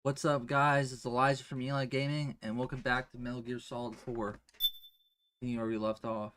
What's up, guys? It's Elijah from Eli Gaming, and welcome back to Metal Gear Solid 4. Where we left off.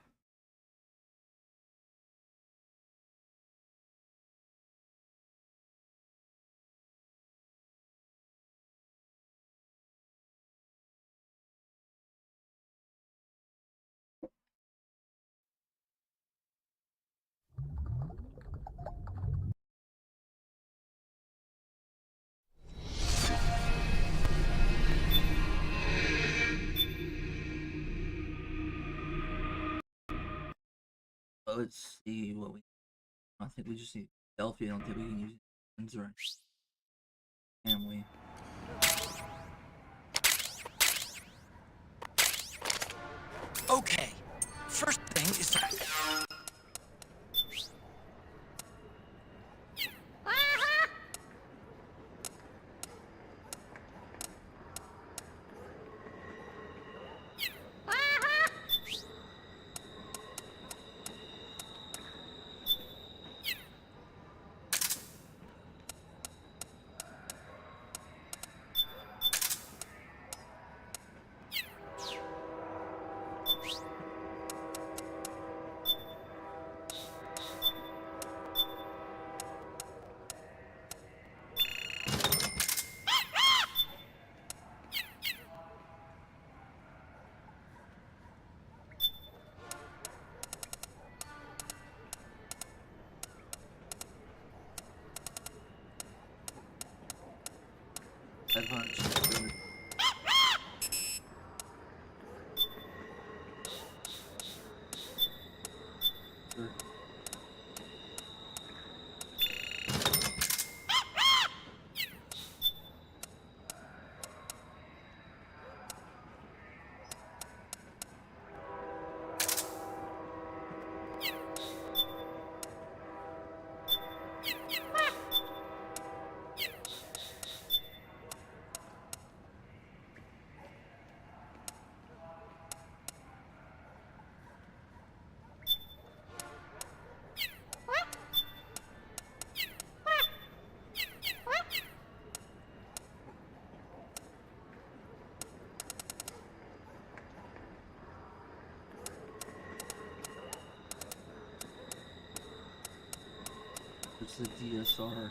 Let's see what we. I think we just need Delphi. I don't think we can use guns right. Can we? Okay. First thing is to... Head punch. Good. Good. It's the DSR.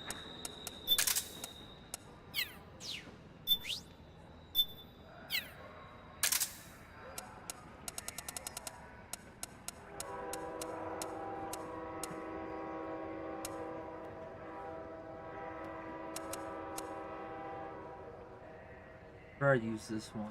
Where I use this one.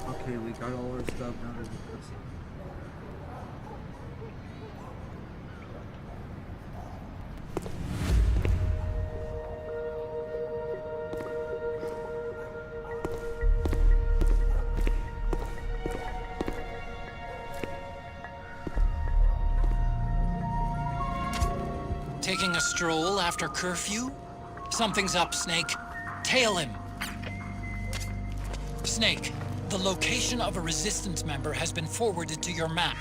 Okay, we got all our stuff down to the prison. Taking a stroll after curfew? Something's up, Snake. Tail him. Snake, the location of a Resistance member has been forwarded to your map.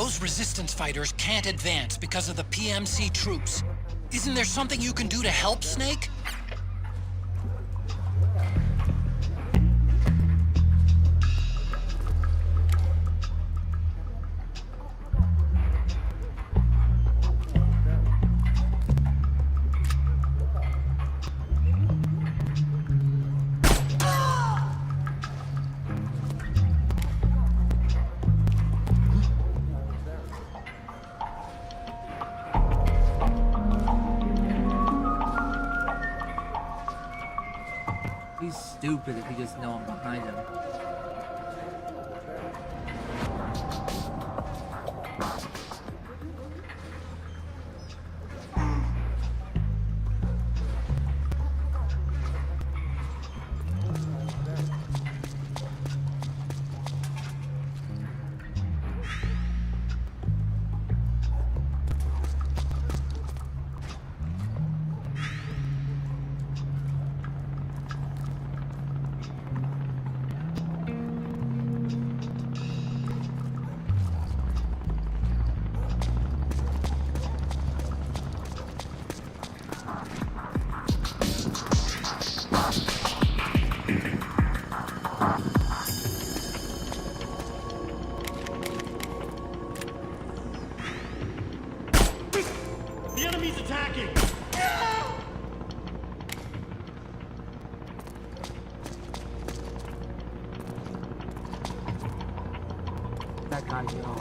Those resistance fighters can't advance because of the PMC troops. Isn't there something you can do to help, Snake? He's stupid if he just know I'm behind him. The enemy's attacking! That guy, yo.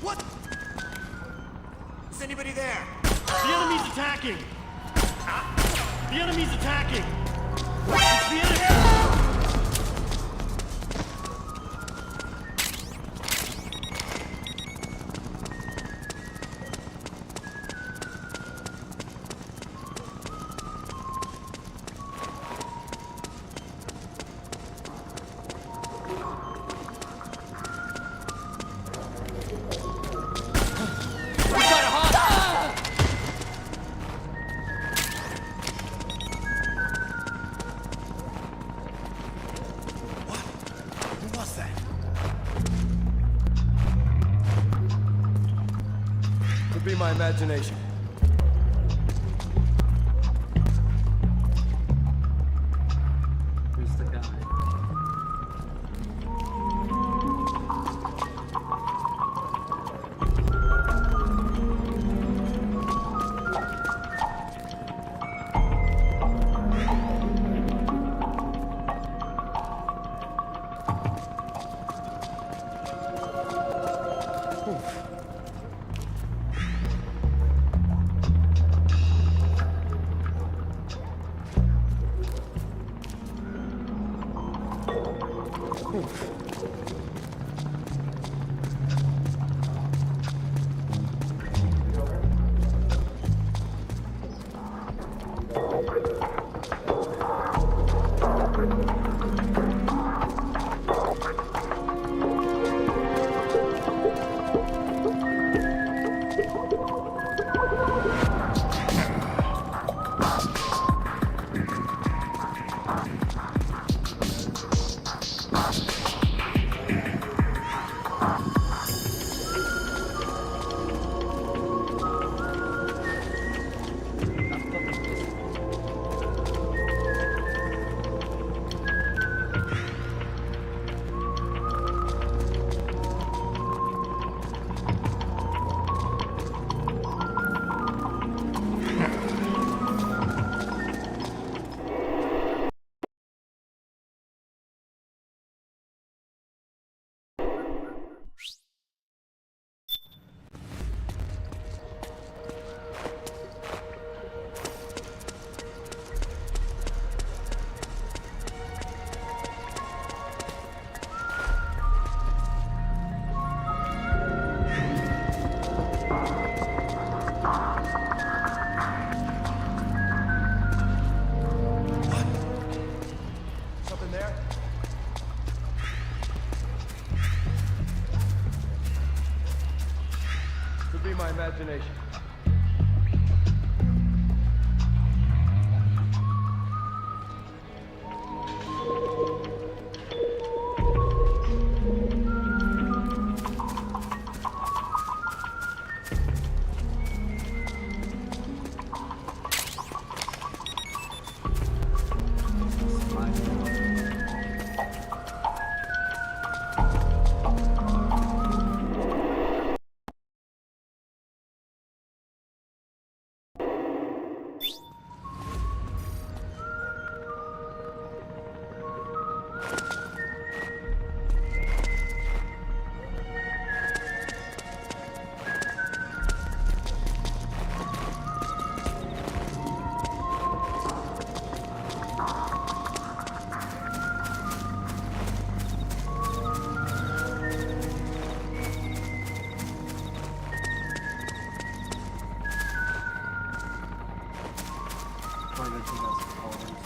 What? Is anybody there? The enemy's attacking! The enemy's attacking! It's the enemy! Be my imagination. Who's the guy? Something there? Could be my imagination. Probably gonna take out some colors.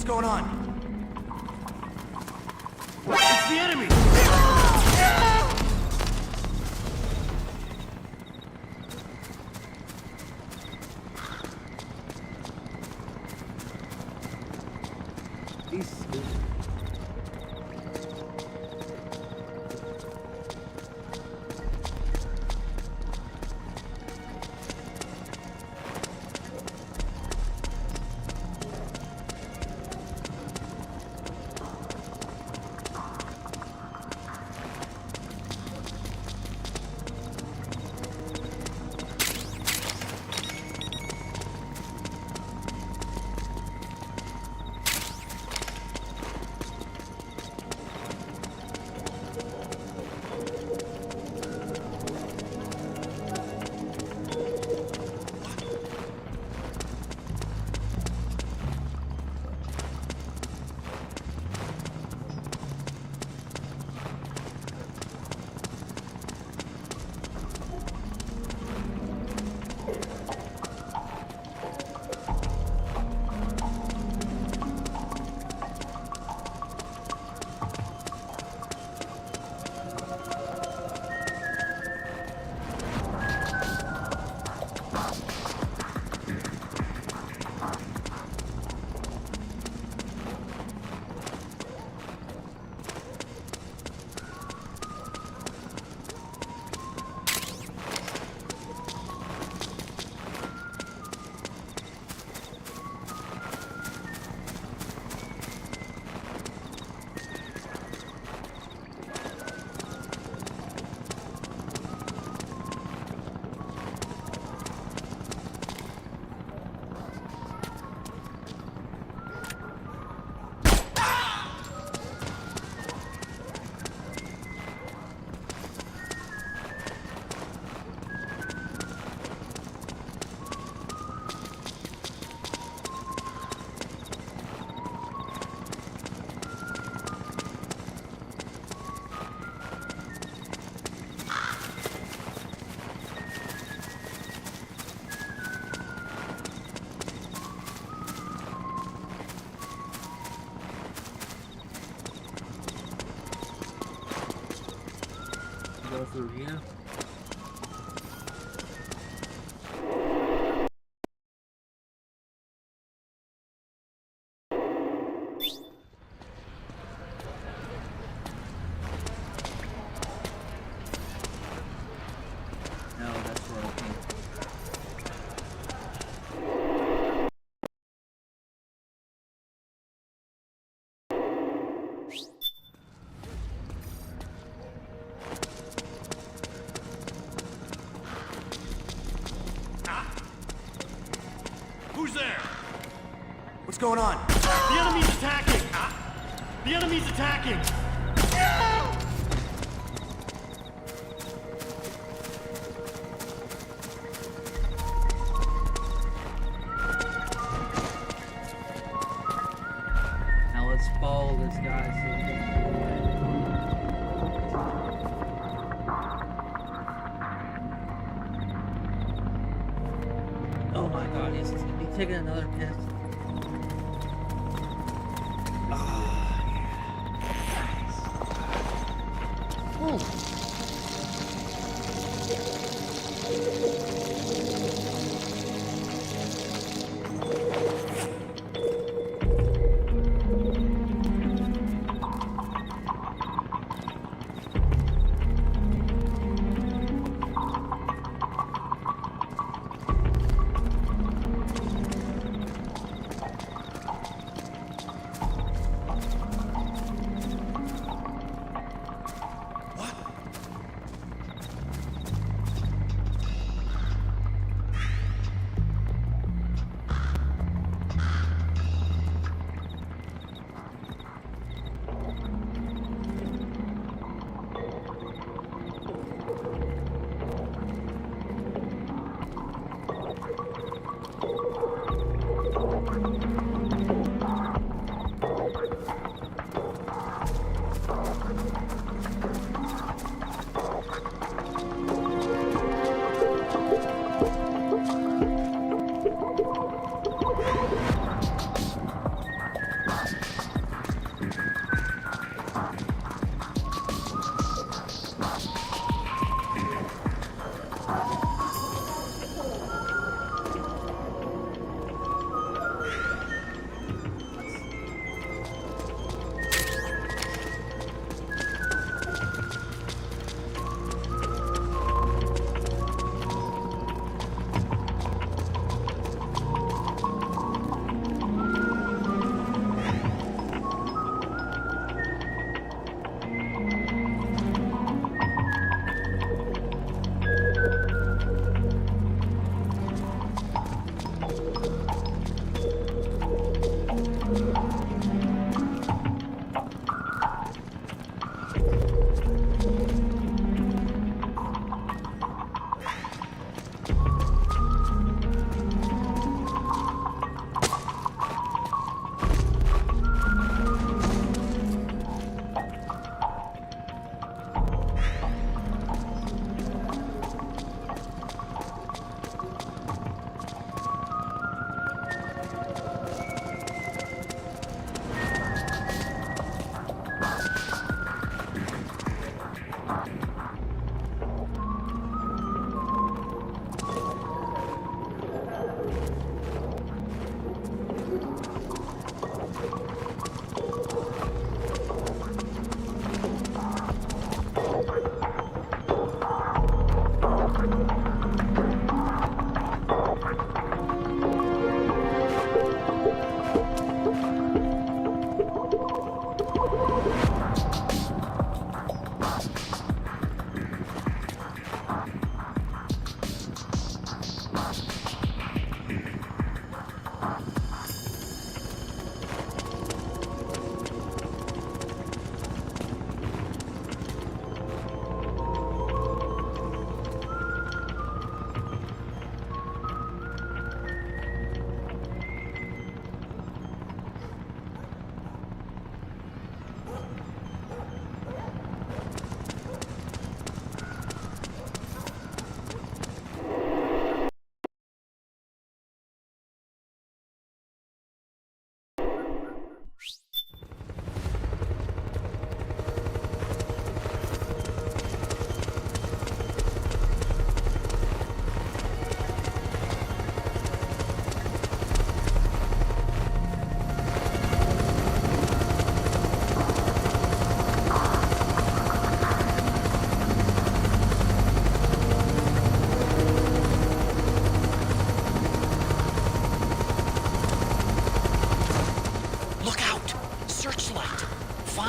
going on? It's the enemy! He's go through here. No, that's where I came. Who's there? What's going on? The enemy's attacking! The enemy's attacking! Now let's follow this guy so we can get away. Oh my god, he's taking another piss.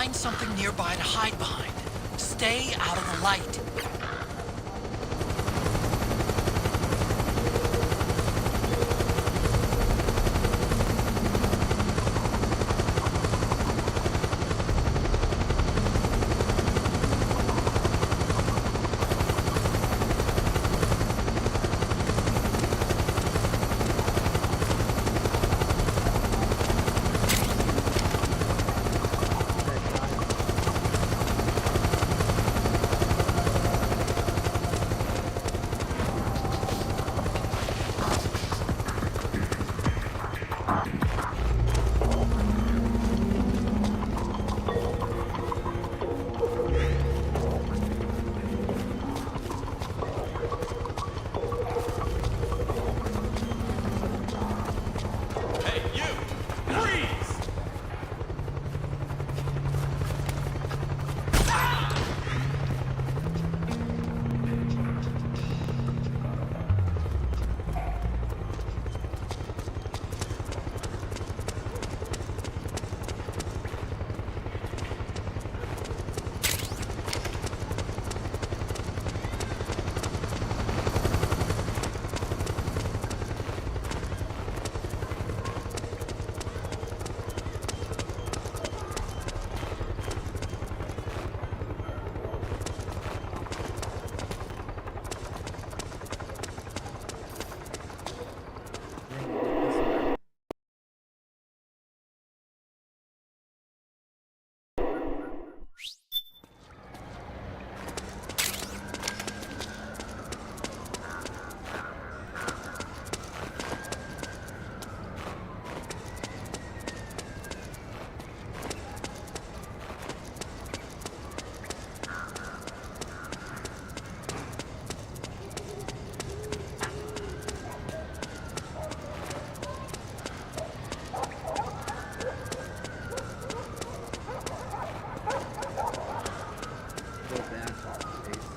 find something nearby to hide behind. Stay out of the light. Hey, you! Freeze! Go back to space.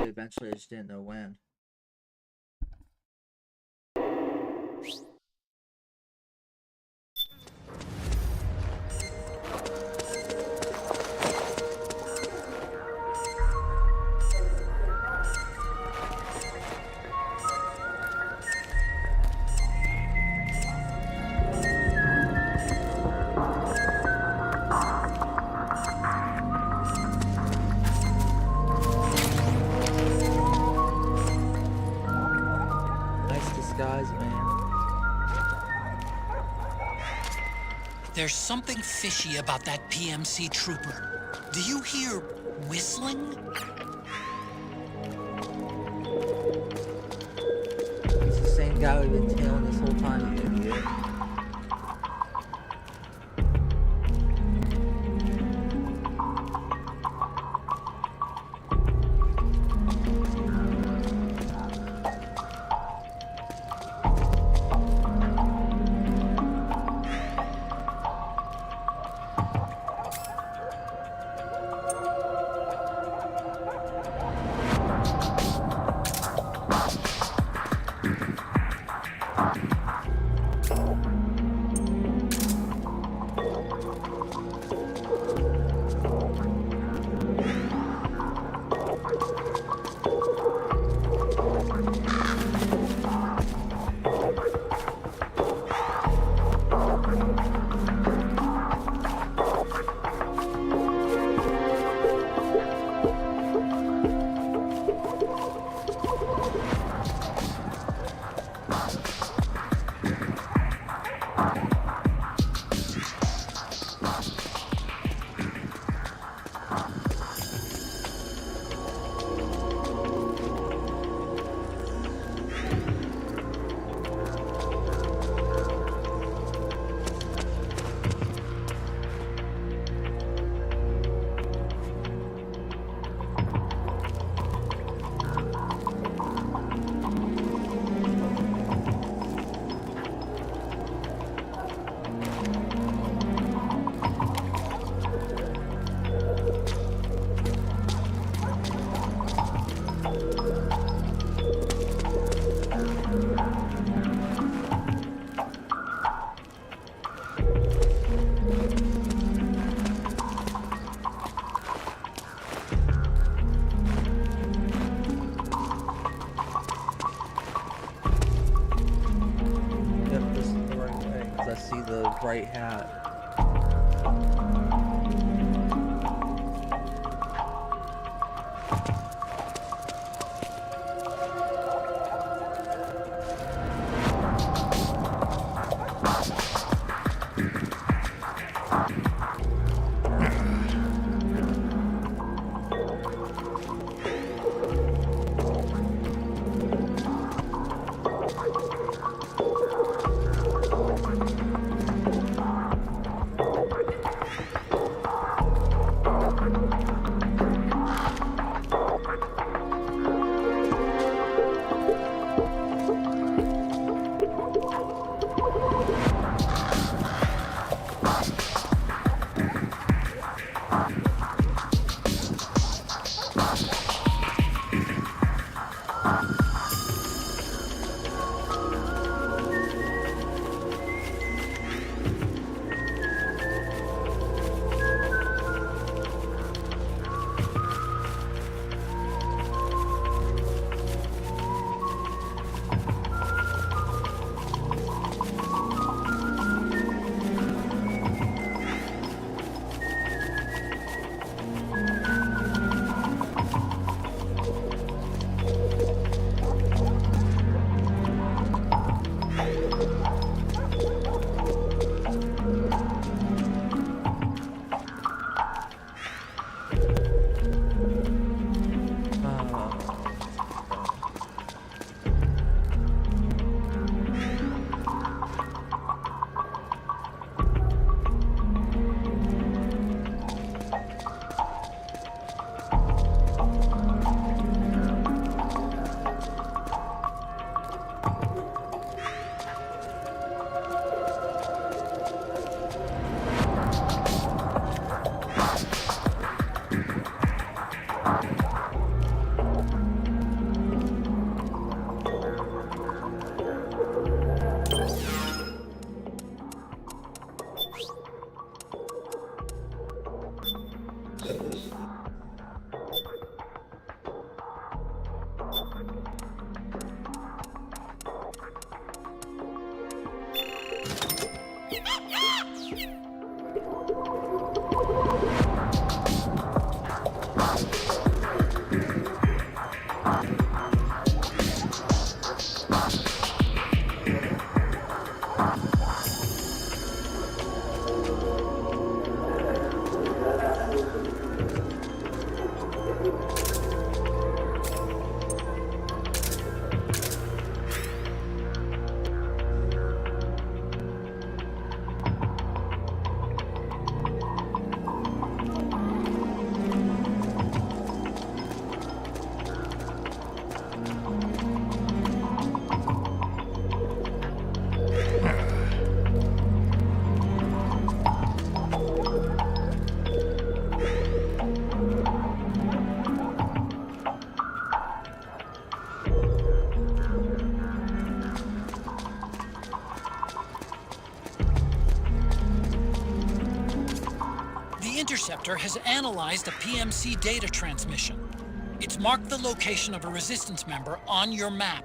Eventually, I just didn't know when. There's something fishy about that PMC trooper. Do you hear whistling? It's the same guy we've been tailing this whole time, you idiot. Yep, this is the right way, 'cause I see the right hat. Interceptor has analyzed a PMC data transmission. It's marked the location of a Resistance member on your map.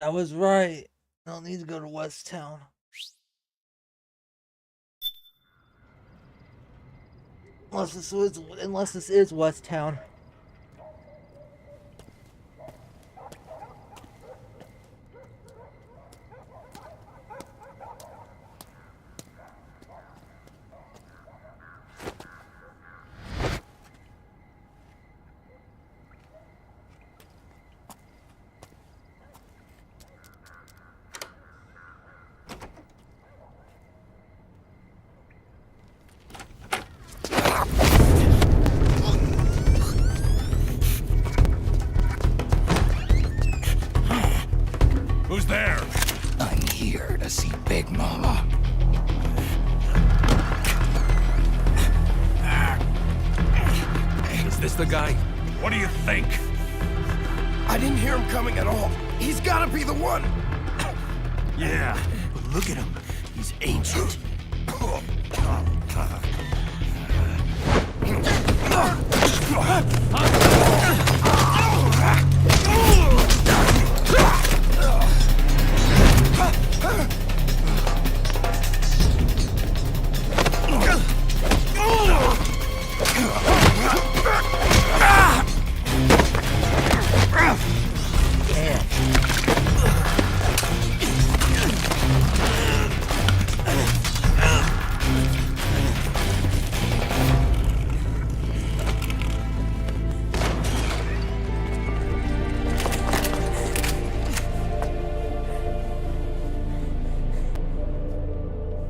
I was right. I don't need to go to West Town. Unless this is West Town. Who's there? I'm here to see Big Mama. Is this the guy? What do you think? I didn't hear him coming at all. He's gotta be the one. Yeah, but look at him. He's ancient.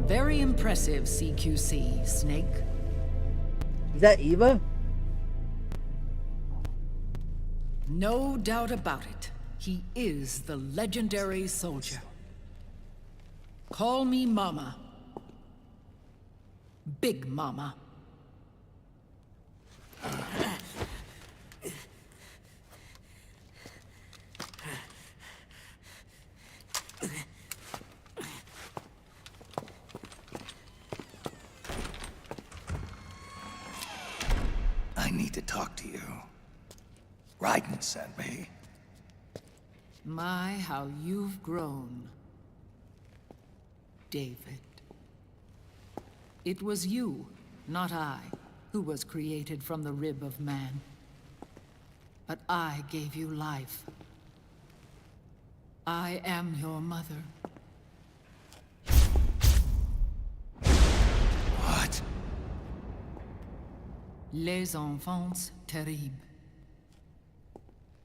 Very impressive, CQC, Snake. Is that Eva? No doubt about it. He is the legendary soldier. Call me Mama. Big Mama. I need to talk to you. Raiden sent me. My, how you've grown. David. It was you, not I, who was created from the rib of man. But I gave you life. I am your mother. What? Les enfants terribles.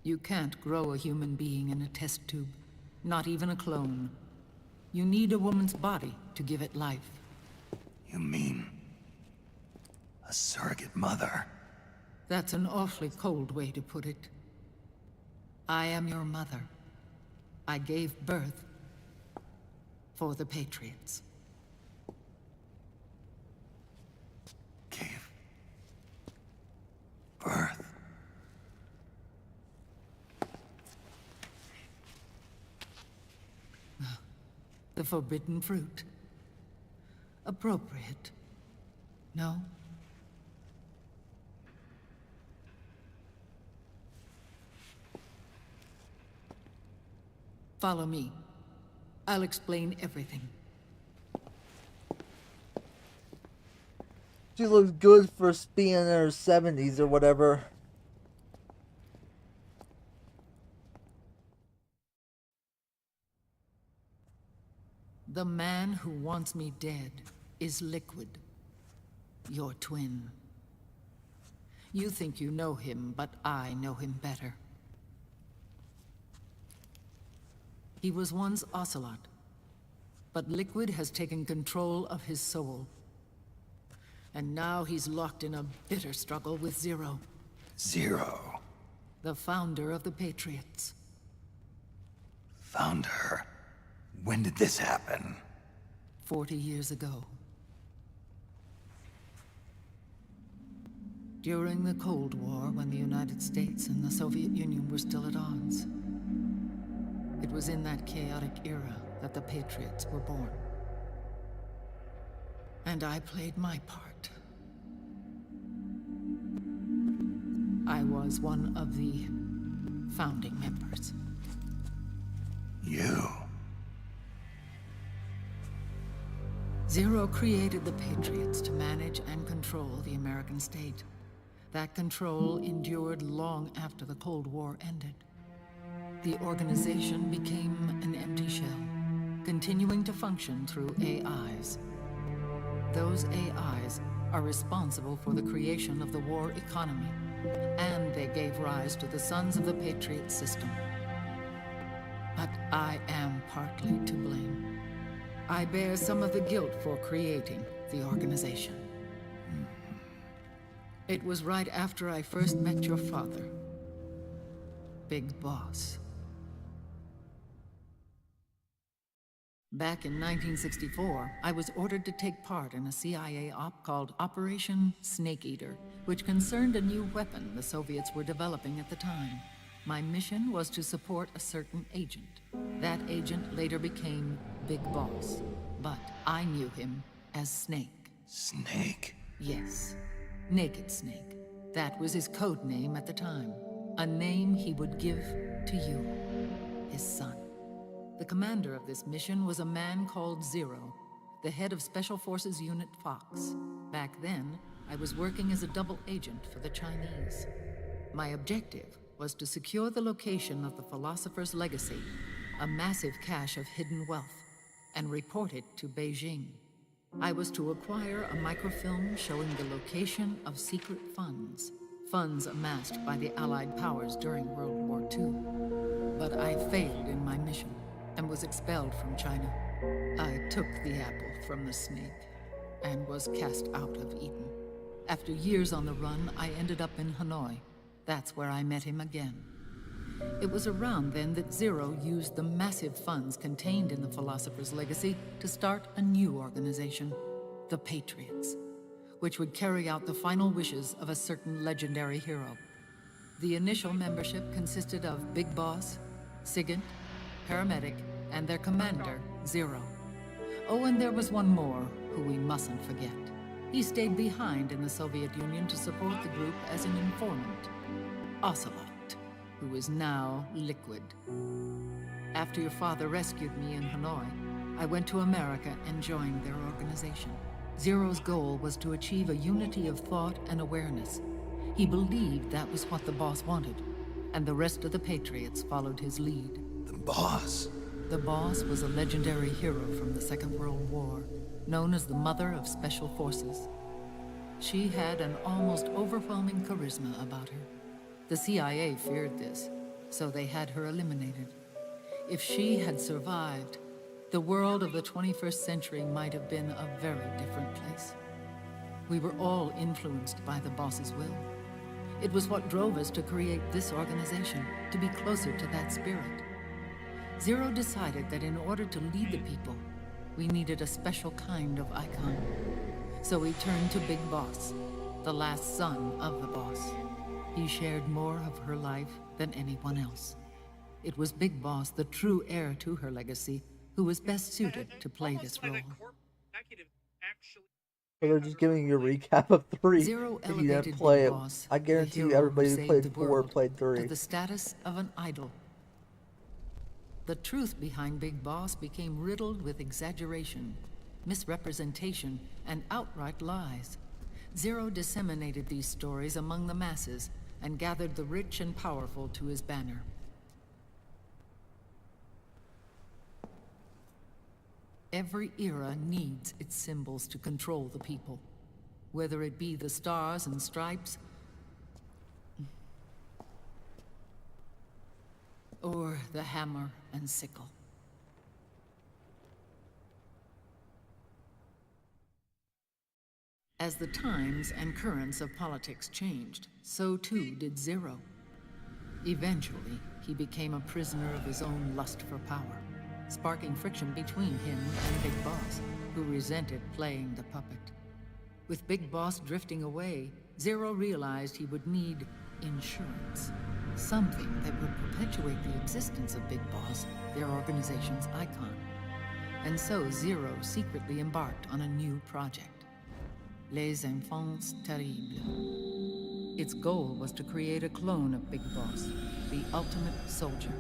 You can't grow a human being in a test tube, not even a clone. You need a woman's body to give it life. You mean... a surrogate mother? That's an awfully cold way to put it. I am your mother. I gave birth for the Patriots. Gave... birth? The forbidden fruit. Appropriate. No? Follow me. I'll explain everything. She looks good for being in her 70s or whatever. The man who wants me dead is Liquid, your twin. You think you know him, but I know him better. He was once Ocelot, but Liquid has taken control of his soul. And now he's locked in a bitter struggle with Zero, Zero. the founder of the Patriots. Found her. When did this happen? 40 years ago. During the Cold War, when the United States and the Soviet Union were still at odds. It was in that chaotic era that the Patriots were born. And I played my part. I was one of the founding members. You. Zero created the Patriots to manage and control the American state. That control endured long after the Cold War ended. The organization became an empty shell, continuing to function through AIs. Those AIs are responsible for the creation of the war economy, and they gave rise to the Sons of the Patriot system. But I am partly to blame. I bear some of the guilt for creating the organization. It was right after I first met your father, Big Boss. Back in 1964, I was ordered to take part in a CIA op called Operation Snake Eater, which concerned a new weapon the Soviets were developing at the time. My mission was to support a certain agent. That agent later became Big Boss, but I knew him as Snake. Snake? Yes, Naked Snake. That was his code name at the time. A name he would give to you, his son. The commander of this mission was a man called Zero, the head of Special Forces Unit Fox. Back then, I was working as a double agent for the Chinese. My objective was to secure the location of the Philosopher's Legacy, a massive cache of hidden wealth, and report it to Beijing. I was to acquire a microfilm showing the location of secret funds, funds amassed by the Allied powers during World War II. But I failed in my mission and was expelled from China. I took the apple from the snake and was cast out of Eden. After years on the run, I ended up in Hanoi. That's where I met him again. It was around then that Zero used the massive funds contained in the Philosopher's Legacy to start a new organization, the Patriots, which would carry out the final wishes of a certain legendary hero. The initial membership consisted of Big Boss, Sigint, Paramedic, and their commander, Zero. Oh, and there was one more who we mustn't forget. He stayed behind in the Soviet Union to support the group as an informant, Ocelot, who is now Liquid. After your father rescued me in Hanoi, I went to America and joined their organization. Zero's goal was to achieve a unity of thought and awareness. He believed that was what the boss wanted, and the rest of the Patriots followed his lead. The boss? The boss was a legendary hero from the Second World War, known as the Mother of Special Forces. She had an almost overwhelming charisma about her. The CIA feared this, so they had her eliminated. If she had survived, the world of the 21st century might have been a very different place. We were all influenced by the boss's will. It was what drove us to create this organization, to be closer to that spirit. Zero decided that in order to lead the people, we needed a special kind of icon. So we turned to Big Boss, the last son of the boss. He shared more of her life than anyone else. It was Big Boss, the true heir to her legacy, who was best suited to play this role. So they're just giving you a recap of 3. Zero If you didn't elevated play Big it, Boss, I the guarantee you hero everybody who who saved played the 4 world, played 3. to the status of an idol. The truth behind Big Boss became riddled with exaggeration, misrepresentation, and outright lies. Zero disseminated these stories among the masses and gathered the rich and powerful to his banner. Every era needs its symbols to control the people, whether it be the stars and stripes or the hammer and sickle. As the times and currents of politics changed, so too did Zero. Eventually, he became a prisoner of his own lust for power, sparking friction between him and Big Boss, who resented playing the puppet. With Big Boss drifting away, Zero realized he would need insurance. Something that would perpetuate the existence of Big Boss, their organization's icon. And so Zero secretly embarked on a new project. Les Enfants Terribles. Its goal was to create a clone of Big Boss, the ultimate soldier.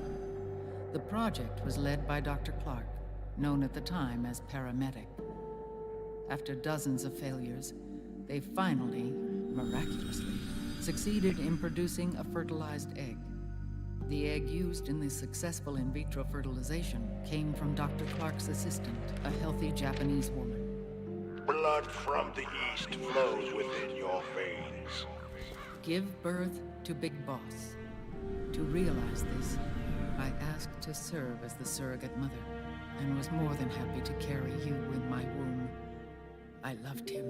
The project was led by Dr. Clark, known at the time as Paramedic. After dozens of failures, they finally, miraculously, succeeded in producing a fertilized egg. The egg used in the successful in vitro fertilization came from Dr. Clark's assistant, a healthy Japanese woman. Blood from the east flows within your veins. Give birth to Big Boss. To realize this, I asked to serve as the surrogate mother, and was more than happy to carry you in my womb. I loved him.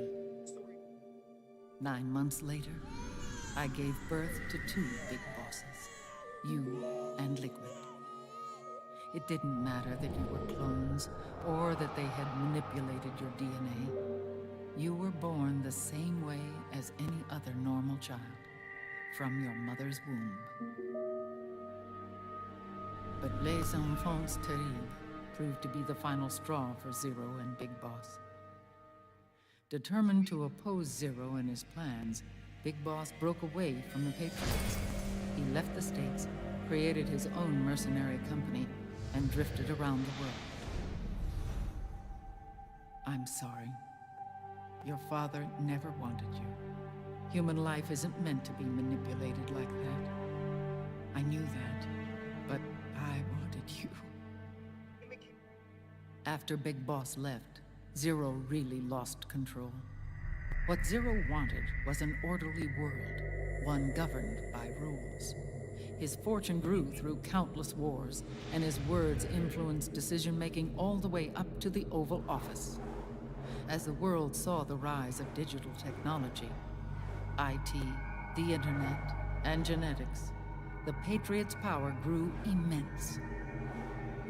9 months later, I gave birth to 2 Big Bosses, you and Liquid. It didn't matter that you were clones, or that they had manipulated your DNA. You were born the same way as any other normal child, from your mother's womb. But Les Enfants Terribles proved to be the final straw for Zero and Big Boss. Determined to oppose Zero and his plans, Big Boss broke away from the Patriots. He left the States, created his own mercenary company, and drifted around the world. I'm sorry. Your father never wanted you. Human life isn't meant to be manipulated like that. I knew that, but I wanted you. After Big Boss left, Zero really lost control. What Zero wanted was an orderly world, one governed by rules. His fortune grew through countless wars, and his words influenced decision-making all the way up to the Oval Office. As the world saw the rise of digital technology, IT, the internet, and genetics, the Patriots' power grew immense.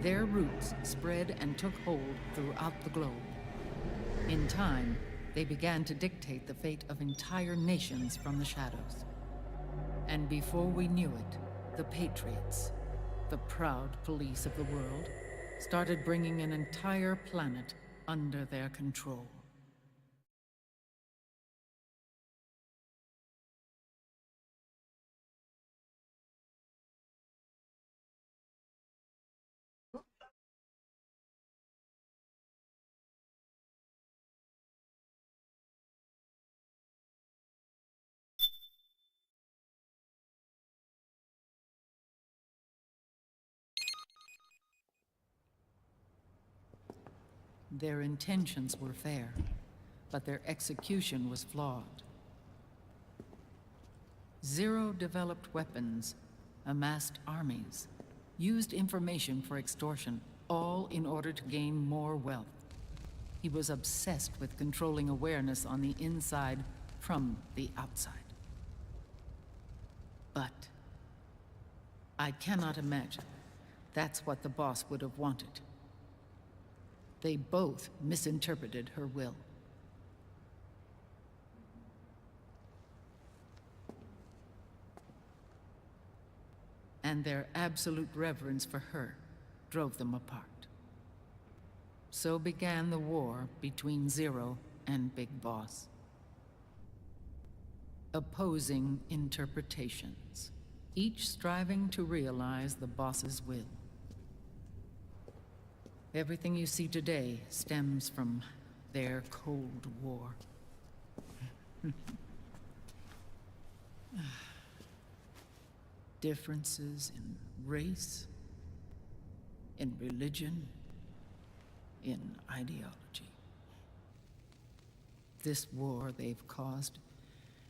Their roots spread and took hold throughout the globe. In time, they began to dictate the fate of entire nations from the shadows. And before we knew it, the Patriots, the proud police of the world, started bringing an entire planet under their control. Their intentions were fair, but their execution was flawed. Zero developed weapons, amassed armies, used information for extortion, all in order to gain more wealth. He was obsessed with controlling awareness on the inside from the outside. But I cannot imagine that's what the boss would have wanted. They both misinterpreted her will. And their absolute reverence for her drove them apart. So began the war between Zero and Big Boss. Opposing interpretations, each striving to realize the boss's will. Everything you see today stems from their Cold War. Differences in race, in religion, in ideology. This war they've caused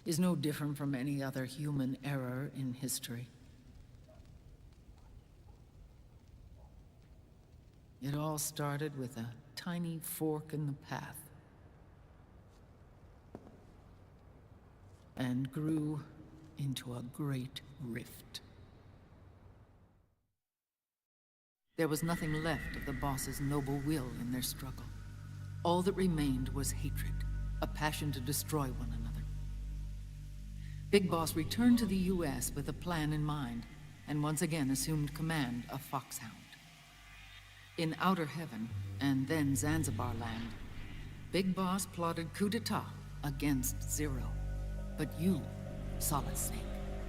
is no different from any other human error in history. It all started with a tiny fork in the path. And grew into a great rift. There was nothing left of the boss's noble will in their struggle. All that remained was hatred, a passion to destroy one another. Big Boss returned to the US with a plan in mind, and once again assumed command of Foxhound. In Outer Heaven, and then Zanzibar Land, Big Boss plotted coup d'etat against Zero. But you, Solid Snake,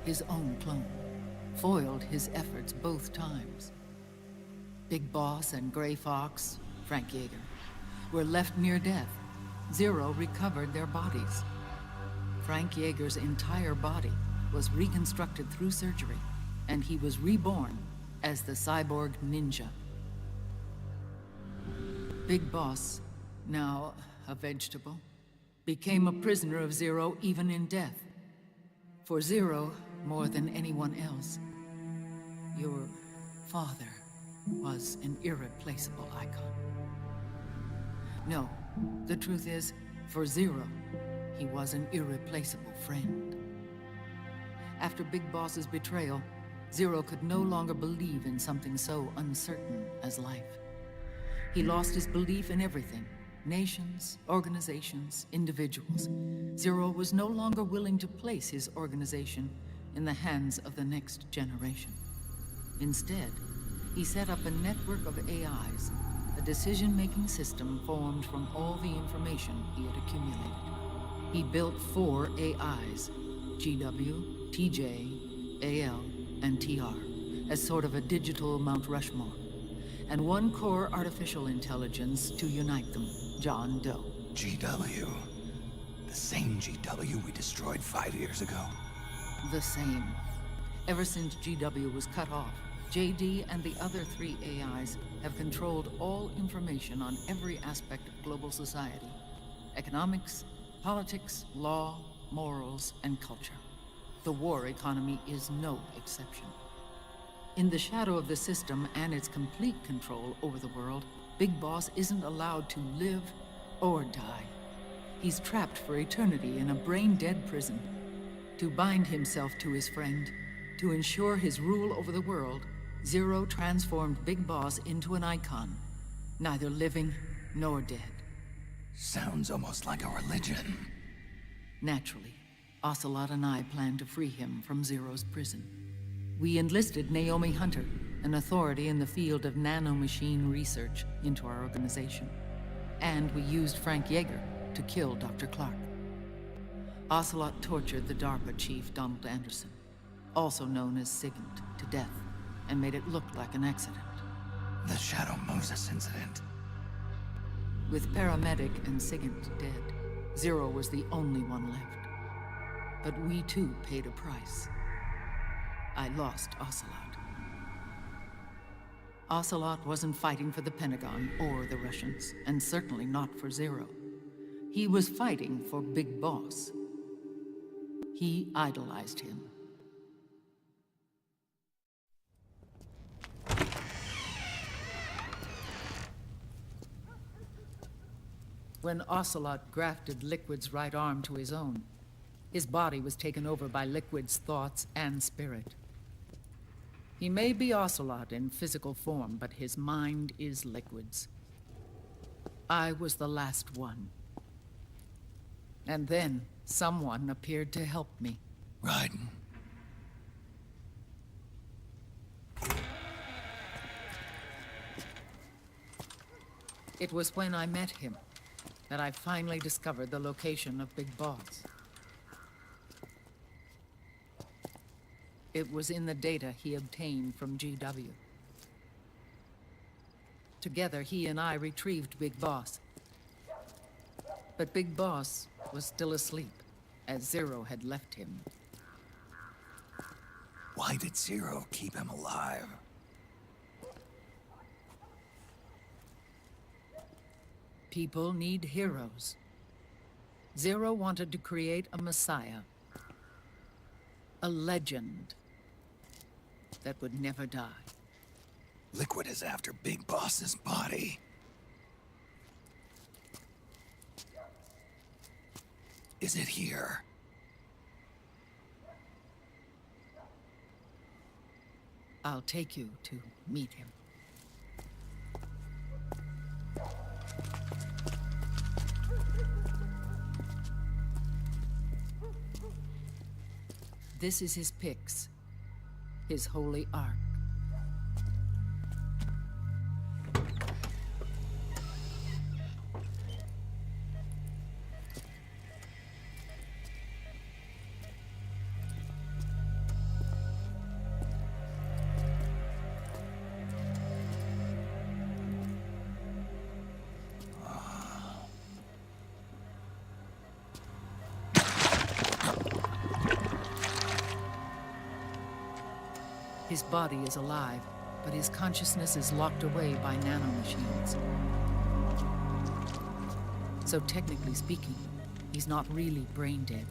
his own clone, foiled his efforts both times. Big Boss and Gray Fox, Frank Yeager, were left near death. Zero recovered their bodies. Frank Yeager's entire body was reconstructed through surgery, and he was reborn as the cyborg ninja. Big Boss, now a vegetable, became a prisoner of Zero even in death. For Zero, more than anyone else, your father was an irreplaceable icon. No, the truth is, for Zero, he was an irreplaceable friend. After Big Boss's betrayal, Zero could no longer believe in something so uncertain as life. He lost his belief in everything. Nations, organizations, individuals. Zero was no longer willing to place his organization in the hands of the next generation. Instead, he set up a network of AIs, a decision-making system formed from all the information he had accumulated. He built 4 AIs, GW, TJ, AL, and TR, as sort of a digital Mount Rushmore, and 1 core artificial intelligence to unite them, John Doe. GW. The same GW we destroyed 5 years ago. The same. Ever since GW was cut off, JD and the other 3 AIs have controlled all information on every aspect of global society. Economics, politics, law, morals, and culture. The war economy is no exception. In the shadow of the system and its complete control over the world, Big Boss isn't allowed to live or die. He's trapped for eternity in a brain-dead prison. To bind himself to his friend, to ensure his rule over the world, Zero transformed Big Boss into an icon, neither living nor dead. Sounds almost like a religion. Naturally, Ocelot and I plan to free him from Zero's prison. We enlisted Naomi Hunter, an authority in the field of nanomachine research, into our organization. And we used Frank Yeager to kill Dr. Clark. Ocelot tortured the DARPA chief, Donald Anderson, also known as Sigint, to death, and made it look like an accident. The Shadow Moses incident. With Paramedic and Sigint dead, Zero was the only one left. But we too paid a price. I lost Ocelot. Ocelot wasn't fighting for the Pentagon or the Russians, and certainly not for Zero. He was fighting for Big Boss. He idolized him. When Ocelot grafted Liquid's right arm to his own, his body was taken over by Liquid's thoughts and spirit. He may be Ocelot in physical form, but his mind is Liquid's. I was the last one. And then someone appeared to help me. Raiden. It was when I met him that I finally discovered the location of Big Boss. It was in the data he obtained from GW. Together, he and I retrieved Big Boss. But Big Boss was still asleep, as Zero had left him. Why did Zero keep him alive? People need heroes. Zero wanted to create a messiah. A legend that would never die. Liquid is after Big Boss's body. Is it here? I'll take you to meet him. This is his pyx, his holy ark. His body is alive, but his consciousness is locked away by nanomachines. So technically speaking, he's not really brain dead.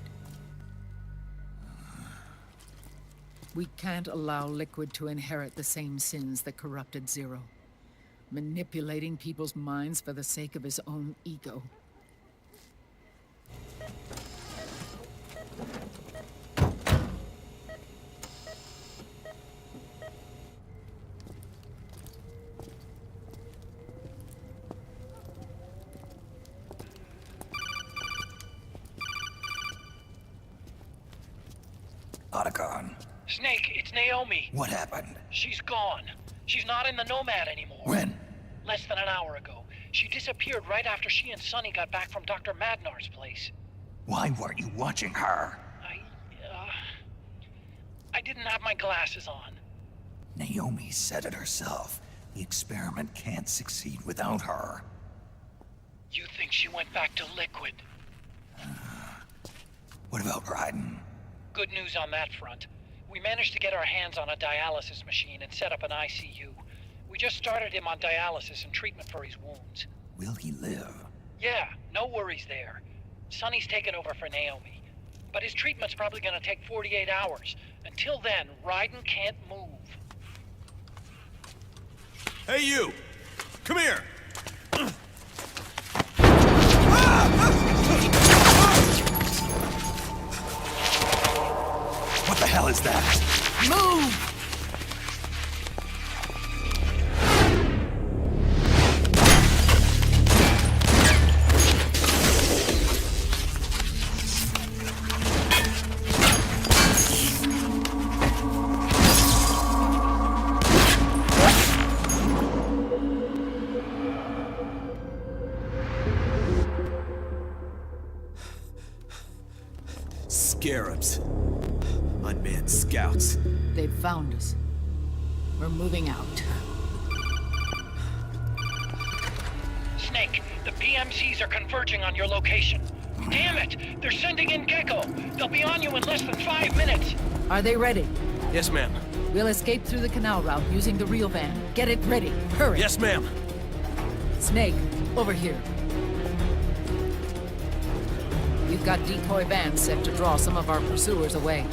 We can't allow Liquid to inherit the same sins that corrupted Zero. Manipulating people's minds for the sake of his own ego. Otacon, Snake, it's Naomi. what happened? She's gone. She's not in the Nomad anymore. When? Less than an hour ago. She disappeared right after she and Sonny got back from Dr. Madnar's place. Why weren't you watching her? I didn't have my glasses on. Naomi said it herself. The experiment can't succeed without her. You think she went back to Liquid? What about Raiden? Good news on that front. We managed to get our hands on a dialysis machine and set up an ICU. We just started him on dialysis and treatment for his wounds. Will he live? Yeah, no worries there. Sonny's taken over for Naomi. But his treatment's probably gonna take 48 hours. Until then, Raiden can't move. Hey, you! Come here! What the hell is that? Move! Scarabs. Unmanned scouts. They've found us. We're moving out. Snake, the PMCs are converging on your location. Damn it! They're sending in Gecko! They'll be on you in less than 5 minutes! Are they ready? Yes, ma'am. We'll escape through the canal route using the real van. Get it ready. Hurry. Yes, ma'am. Snake, over here. We've got decoy vans set to draw some of our pursuers away.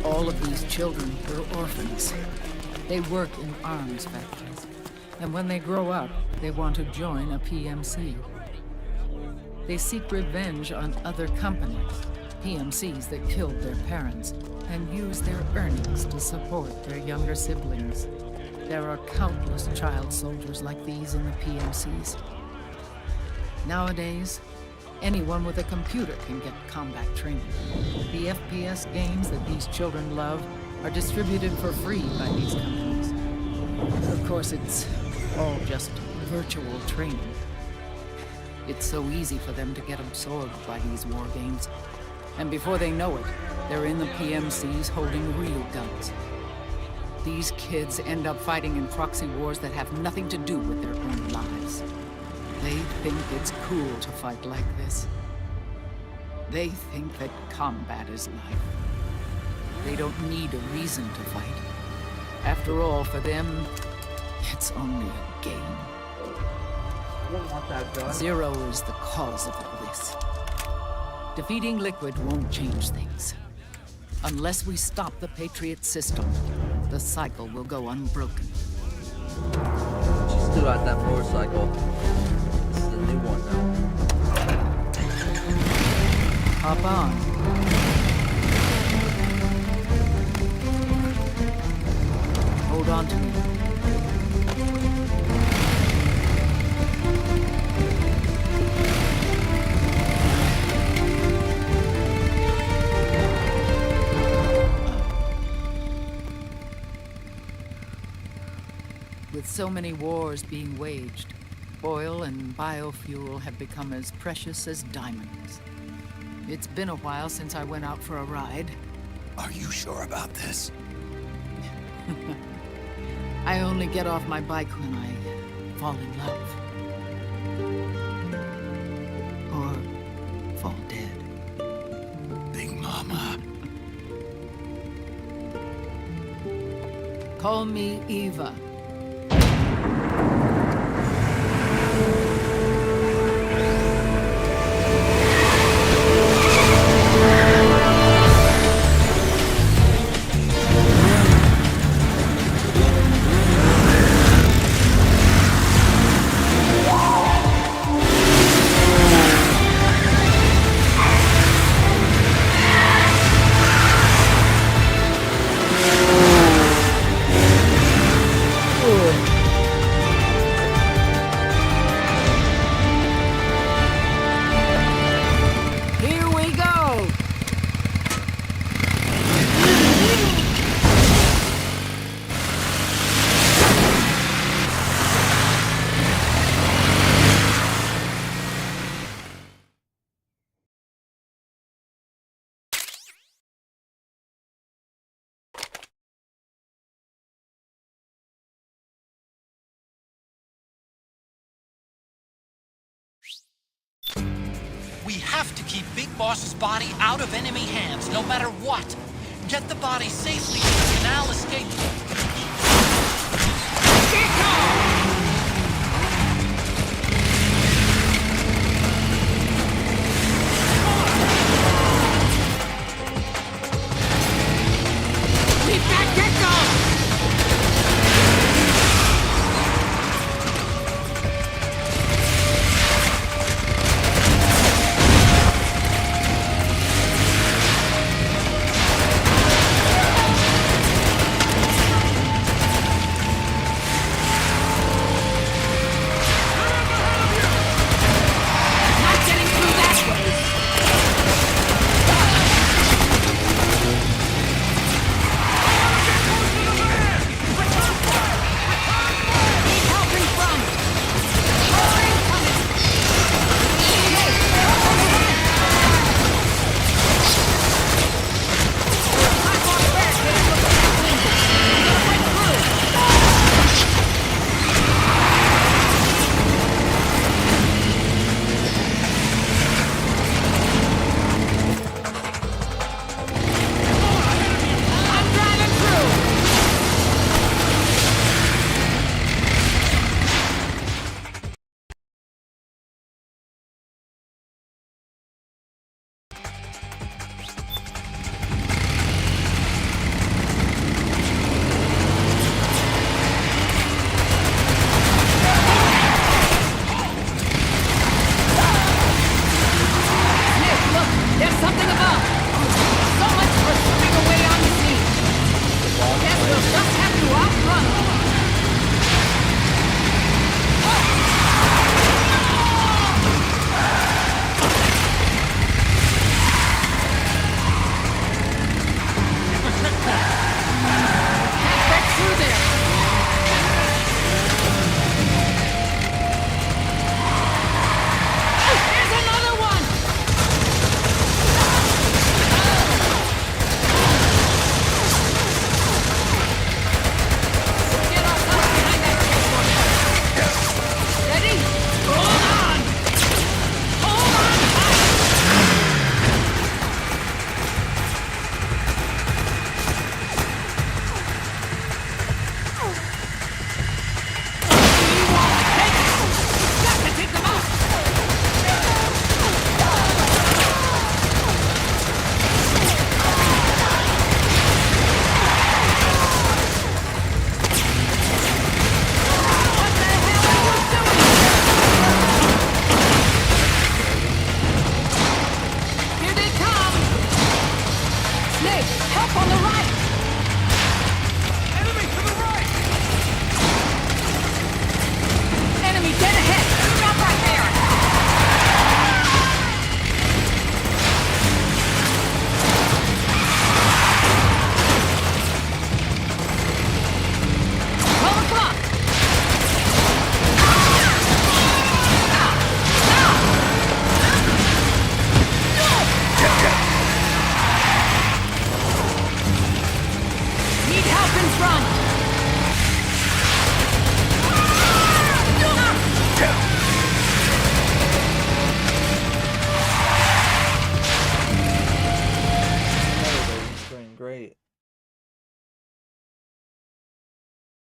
All of these children were orphans. They work in arms factories. And when they grow up, they want to join a PMC. They seek revenge on other companies, PMCs that killed their parents, and use their earnings to support their younger siblings. There are countless child soldiers like these in the PMCs. Nowadays, anyone with a computer can get combat training. The FPS games that these children love are distributed for free by these companies. Of course, it's all just virtual training. It's so easy for them to get absorbed by these war games. And before they know it, they're in the PMCs holding real guns. These kids end up fighting in proxy wars that have nothing to do with their own lives. They think it's cool to fight like this. They think that combat is life. They don't need a reason to fight. After all, for them, it's only a game. I don't want that gun. Zero is the cause of all this. Defeating Liquid won't change things. Unless we stop the Patriot system, the cycle will go unbroken. She still got that motorcycle. This is the new one now. Hop on. Hold on to me. With so many wars being waged, oil and biofuel have become as precious as diamonds. It's been a while since I went out for a ride. Are you sure about this? I only get off my bike when I fall in love. Or fall dead. Big Mama. Call me Eva. We have to keep Big Boss's body out of enemy hands, no matter what. Get the body safely to the canal escape.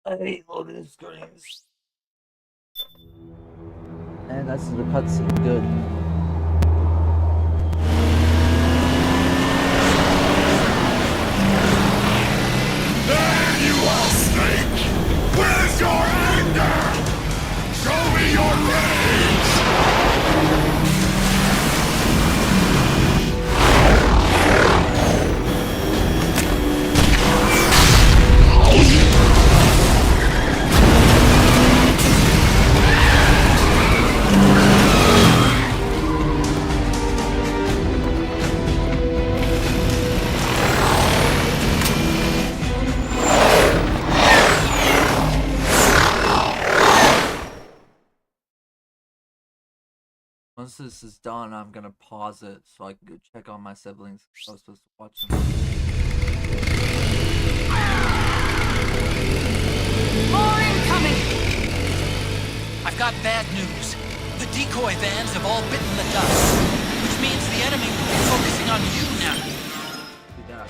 I hate loading screens. And that's the cutscene. Good. There you are, Snake! Where's your anger? Show me your rage! Once this is done, I'm gonna pause it so I can go check on my siblings. I was supposed to watch them. More incoming! I've got bad news. The decoy vans have all bitten the dust, which means the enemy will be focusing on you now. Do that.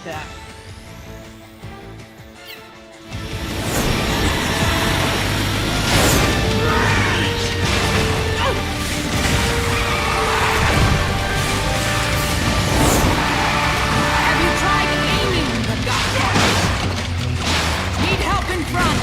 That. Have you tried aiming the gun? Need help in front!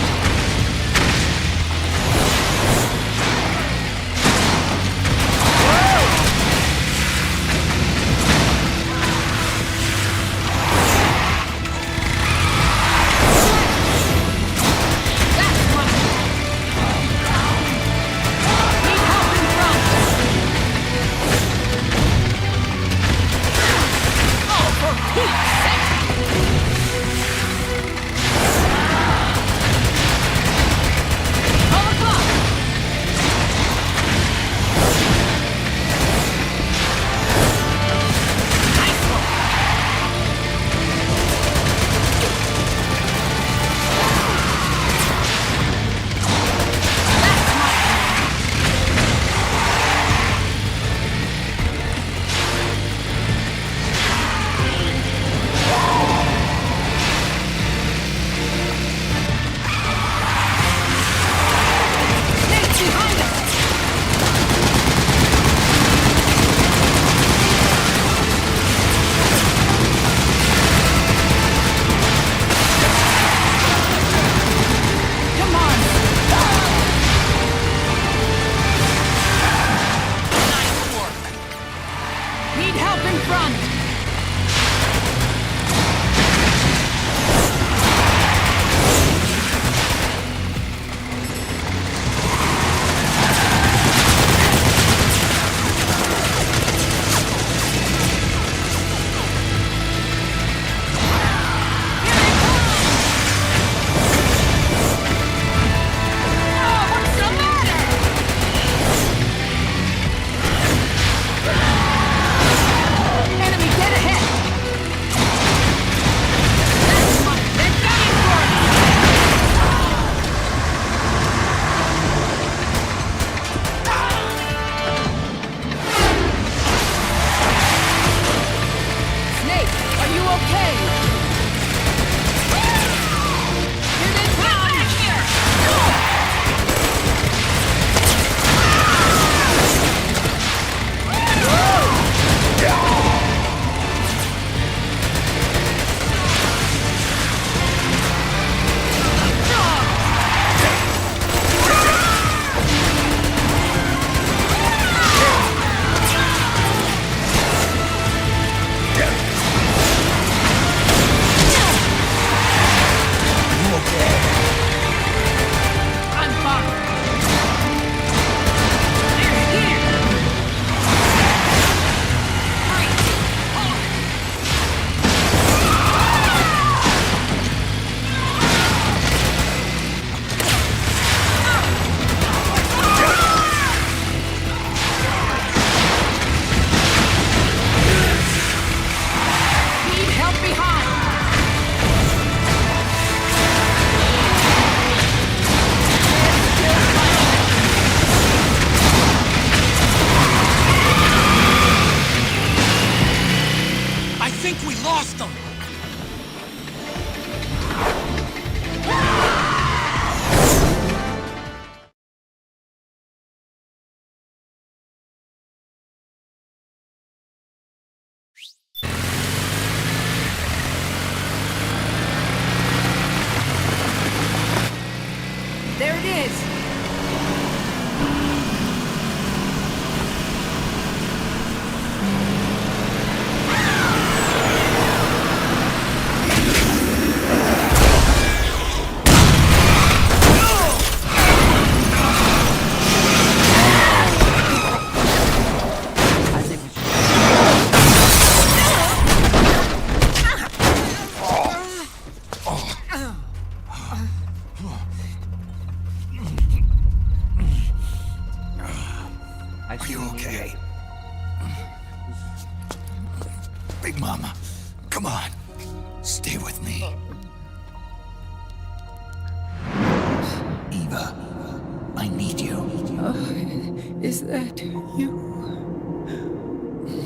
Is that you?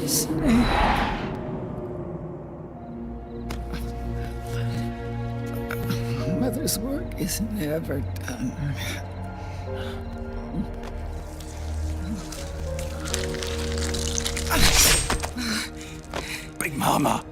Snake. Mother's work is never done. Big Mama!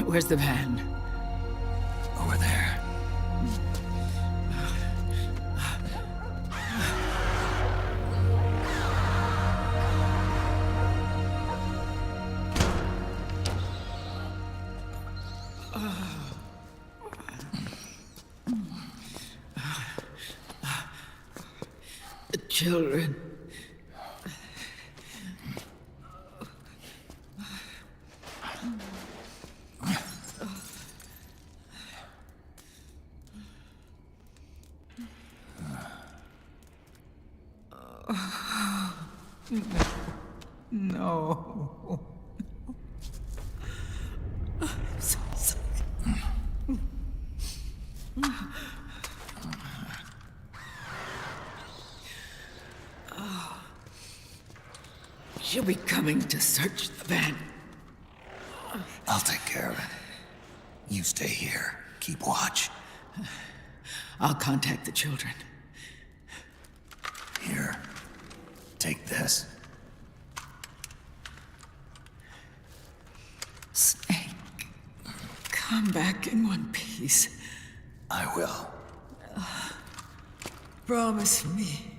Where's the van? Over there. The children. No. I'm so sorry. She'll be coming to search the van. I'll take care of it. You stay here. Keep watch. I'll contact the children. Here. Take this. Snake, come back in one piece. I will. Promise me.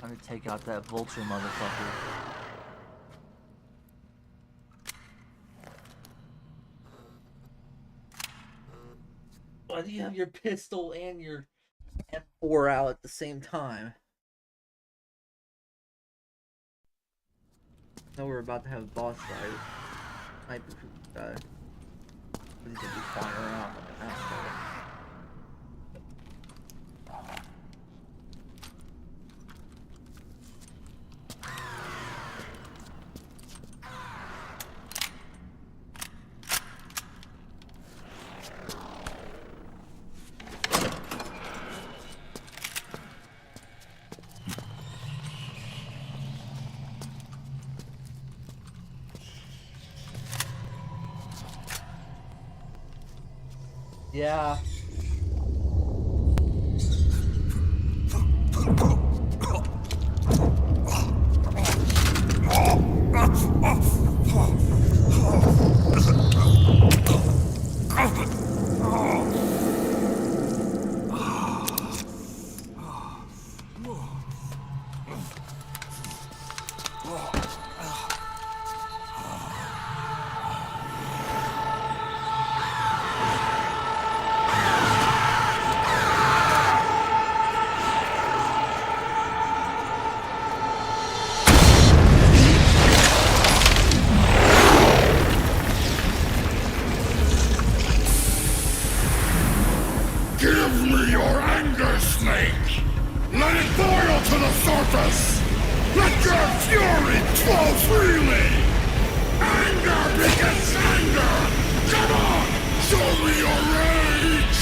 I'm gonna take out that vulture motherfucker. Why do you have your pistol and your M4 out at the same time? No, we're about to have a boss fight. Sniper guy. He's gonna be flying around like an asshole. Yeah. Give me your anger, Snake! Let it boil to the surface! Let your fury flow freely! Anger begets anger! Come on! Show me your rage!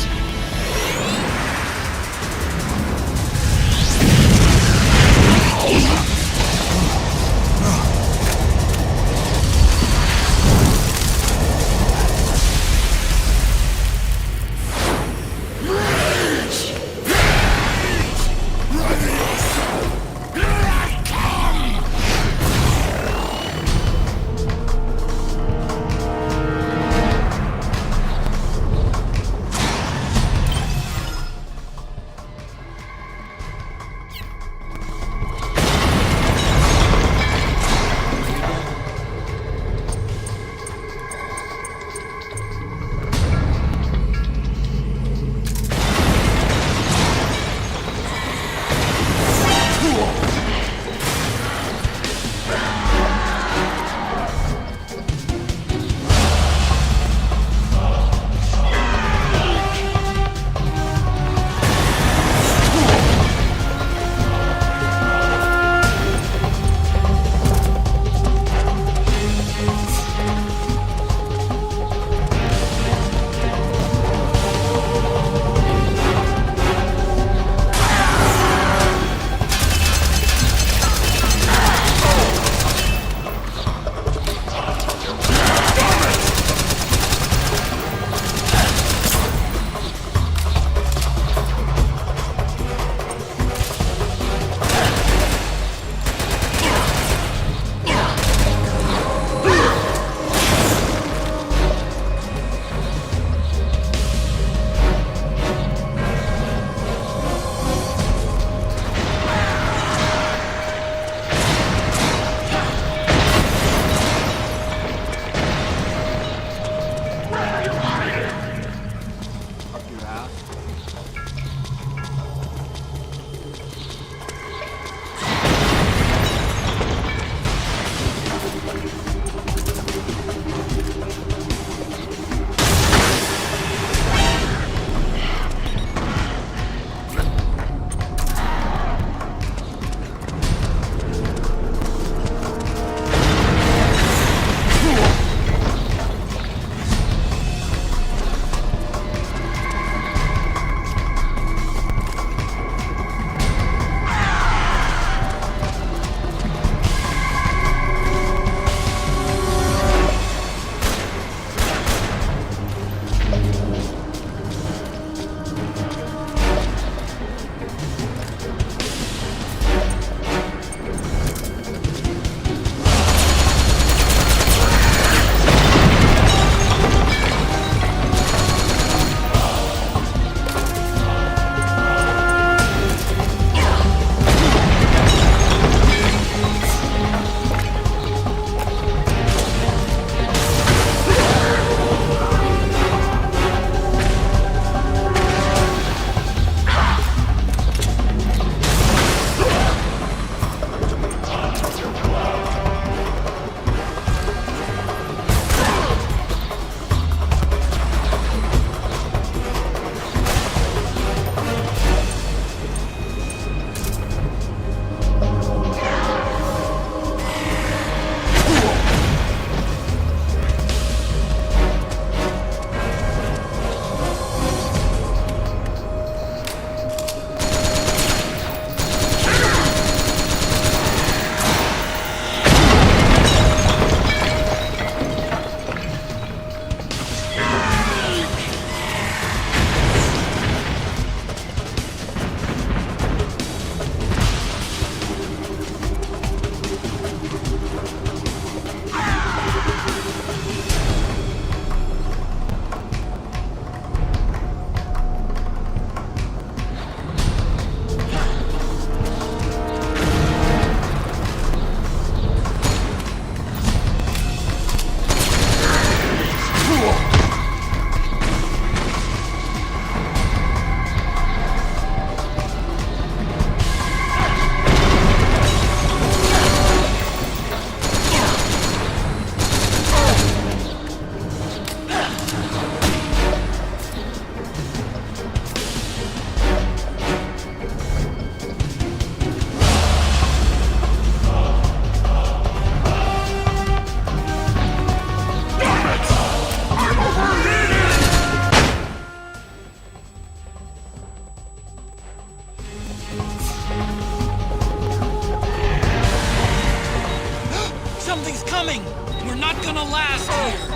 coming! We're not gonna last here!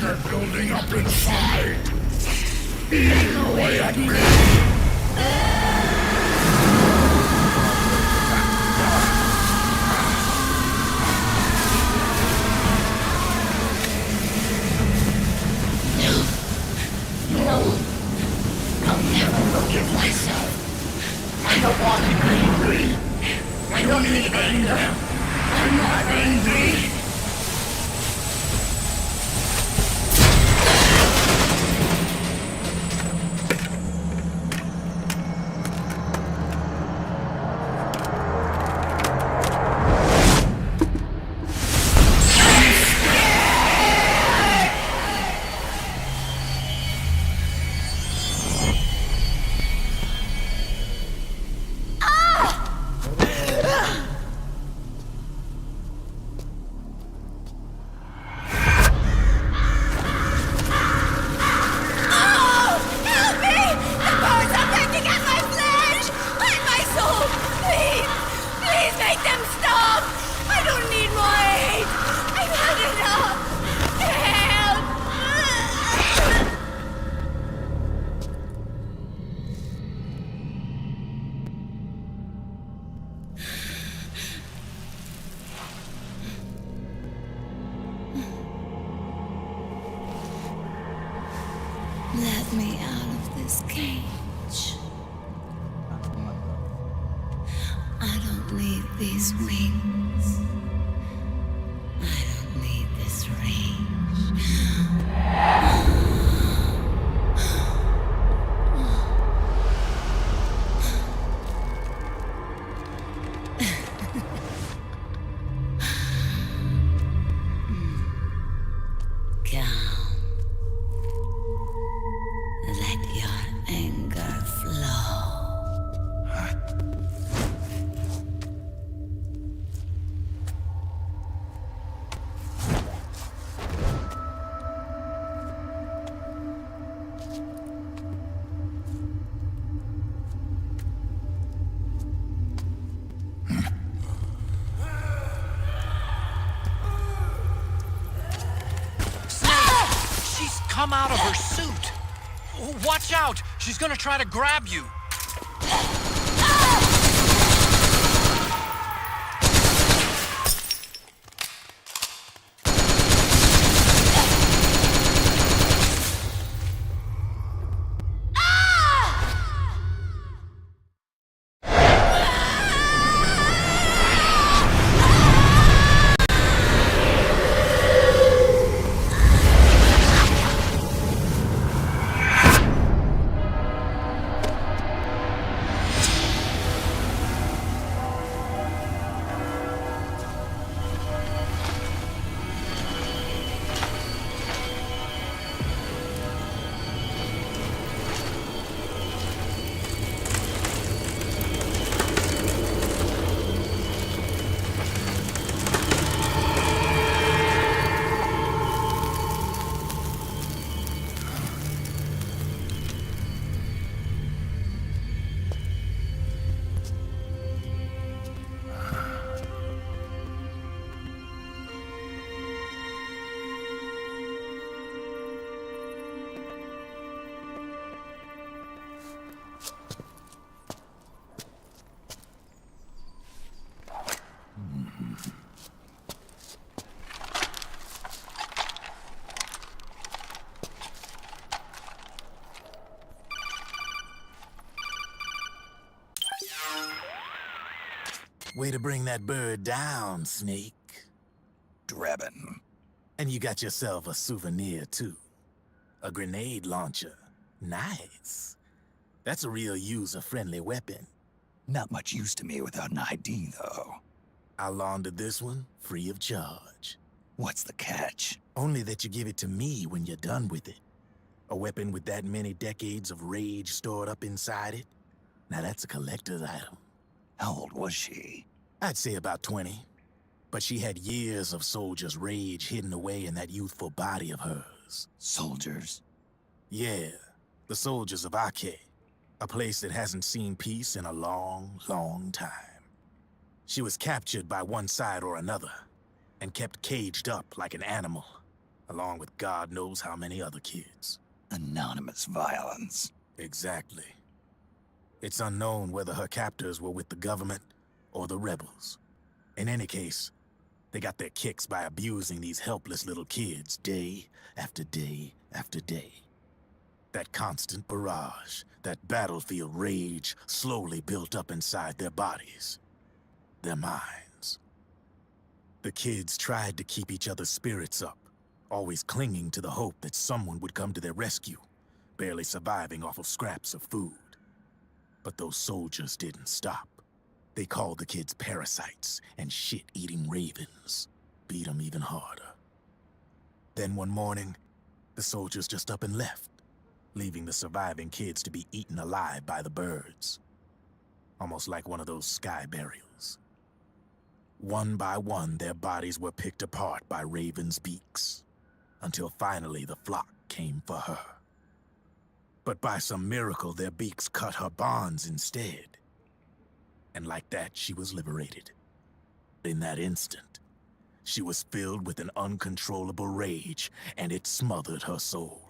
anger building up inside. Eating away at me. No. I'll never forgive myself. I don't want to be angry. I don't need anger. I'm not angry. Let me out of this cage. I don't need these wings. I don't need this range. Calm. Let your anger flow. She's come out of her suit. Watch out! She's gonna try to grab you. Way to bring that bird down, Snake. Drebin. And you got yourself a souvenir, too. A grenade launcher. Nice. That's a real user-friendly weapon. Not much use to me without an ID, though. I'll launder this one free of charge. What's the catch? Only that you give it to me when you're done with it. A weapon with that many decades of rage stored up inside it? Now that's a collector's item. How old was she? I'd say about 20. But she had years of soldiers' rage hidden away in that youthful body of hers. Soldiers? Yeah, the soldiers of Ake. A place that hasn't seen peace in a long, long time. She was captured by one side or another, and kept caged up like an animal. along with God knows how many other kids. Anonymous violence. Exactly. It's unknown whether her captors were with the government or the rebels. In any case, they got their kicks by abusing these helpless little kids day after day after day. That constant barrage, that battlefield rage slowly built up inside their bodies, their minds. The kids tried to keep each other's spirits up, always clinging to the hope that someone would come to their rescue, barely surviving off of scraps of food. But those soldiers didn't stop. They called the kids parasites and shit-eating ravens, beat them even harder. Then one morning, the soldiers just up and left, leaving the surviving kids to be eaten alive by the birds. Almost like one of those sky burials. One by one, their bodies were picked apart by ravens' beaks, until finally the flock came for her. But by some miracle, their beaks cut her bonds instead. And like that, she was liberated. In that instant, she was filled with an uncontrollable rage, and it smothered her soul.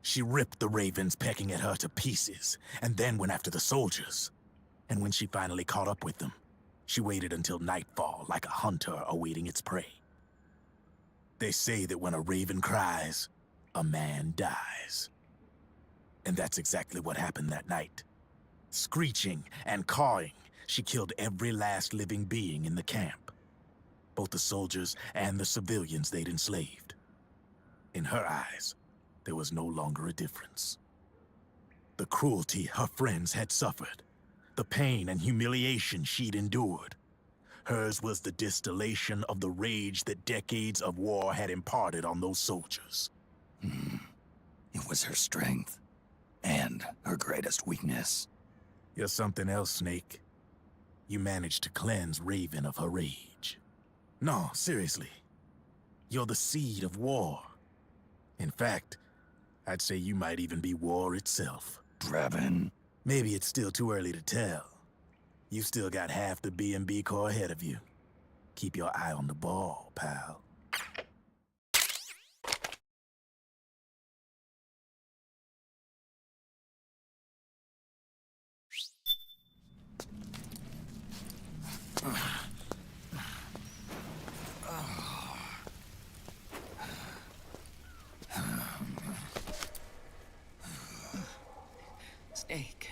She ripped the ravens pecking at her to pieces, and then went after the soldiers. And when she finally caught up with them, she waited until nightfall like a hunter awaiting its prey. They say that when a raven cries, a man dies. And that's exactly what happened that night. Screeching and cawing, she killed every last living being in the camp. Both the soldiers and the civilians they'd enslaved. In her eyes, there was no longer a difference. The cruelty her friends had suffered, the pain and humiliation she'd endured. Hers was the distillation of the rage that decades of war had imparted on those soldiers. It was her strength, and her greatest weakness. You're something else, Snake. You managed to cleanse Raven of her rage. No, seriously. You're the seed of war. In fact, I'd say you might even be war itself. Drebin. Maybe it's still too early to tell. You still got half the B&B Corps ahead of you. Keep your eye on the ball, pal. Snake.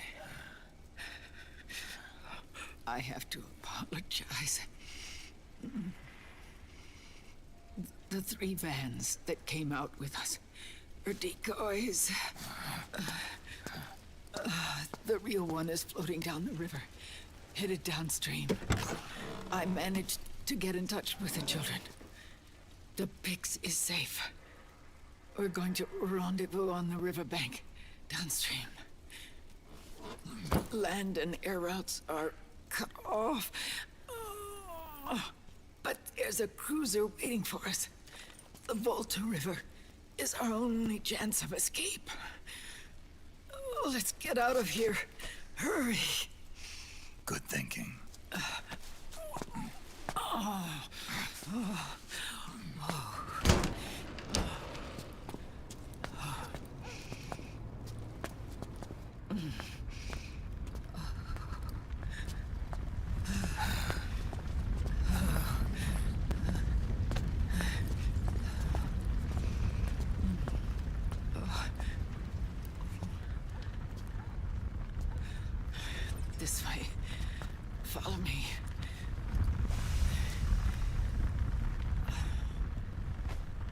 I have to apologize. The 3 vans that came out with us are decoys. The real one is floating down the river, headed downstream. I managed to get in touch with the children. The Pix is safe. We're going to rendezvous on the riverbank, downstream. Land and air routes are cut off. But there's a cruiser waiting for us. The Volta River is our only chance of escape. Let's get out of here. Hurry. Good thinking. This way. Follow me.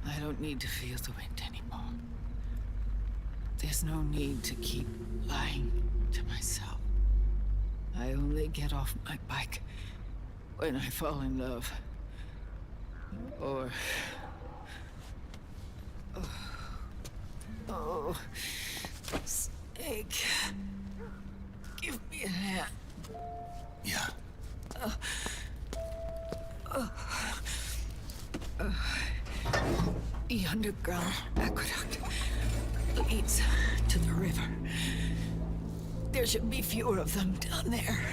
I don't need to feel the wind anymore. There's no need to keep lying to myself. I only get off my bike when I fall in love. Or... Oh... Snake... Give me a hand. Yeah. The underground aqueduct leads to the river. There should be fewer of them down there.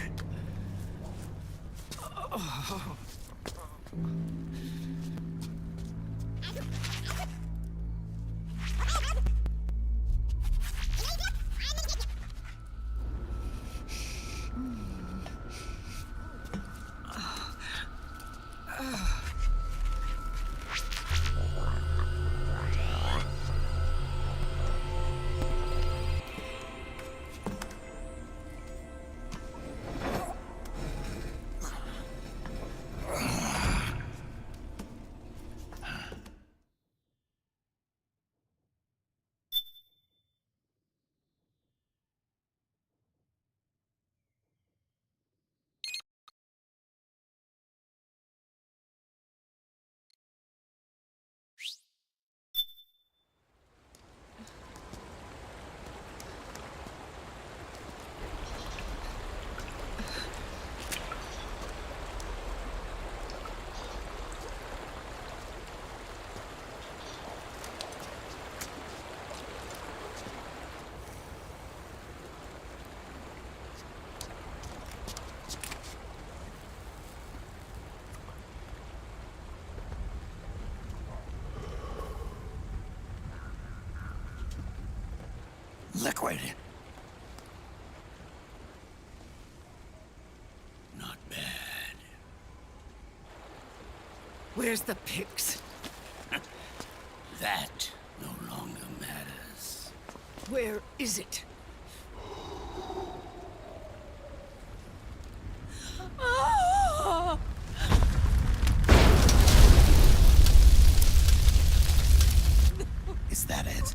Liquid. Not bad. Where's the pigs? That no longer matters. Where is it? Is that it?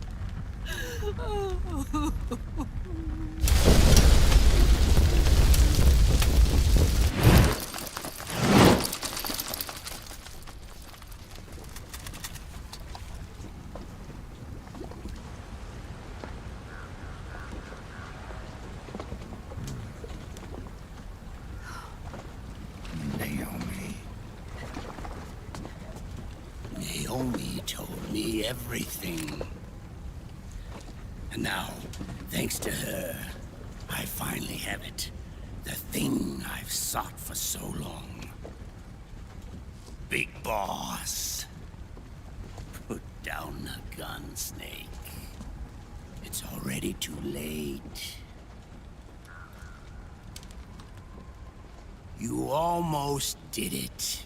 Naomi told me everything. And now, thanks to her, I finally have it. The thing I've sought for so long. Big Boss. Put down the gun, Snake. It's already too late. You almost did it.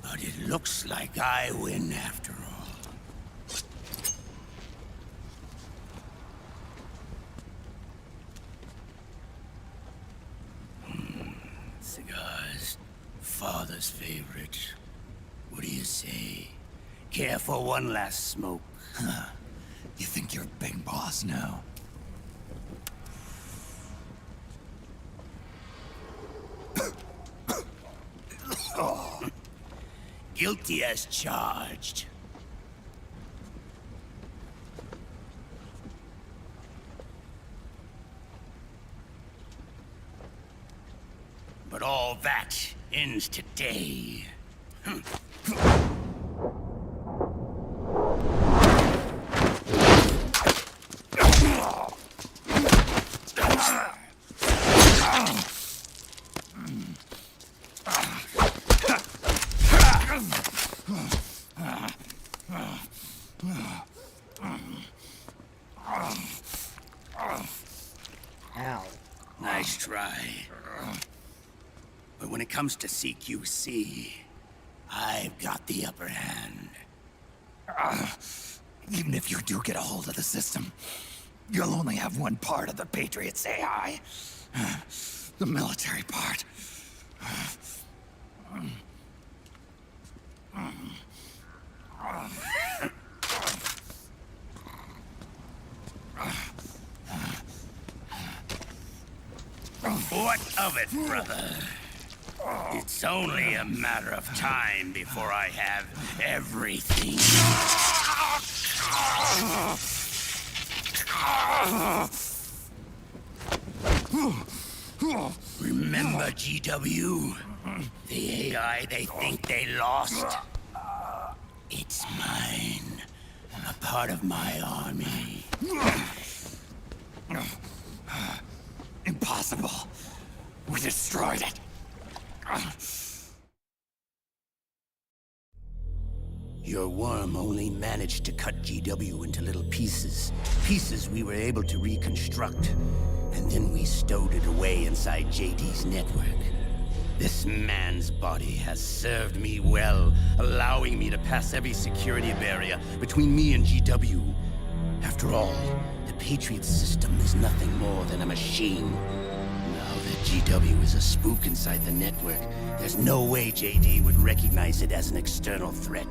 But it looks like I win after all. Cigars. Father's favorite. What do you say? Care for one last smoke? Huh. You think you're Big Boss now? Guilty as charged. But all that ends today. Ow. Nice try. But when it comes to CQC, I've got the upper hand. Even if you do get a hold of the system, you'll only have one part of the Patriots AI. The military part. What of it, brother? It's only a matter of time before I have everything. Remember GW? The AI they think they lost? It's mine. A part of my army. Impossible. We destroyed it. Your worm only managed to cut GW into little pieces. Pieces we were able to reconstruct. And then we stowed it away inside JD's network. This man's body has served me well, allowing me to pass every security barrier between me and GW. After all, the Patriot system is nothing more than a machine. Now that GW is a spook inside the network, there's no way JD would recognize it as an external threat.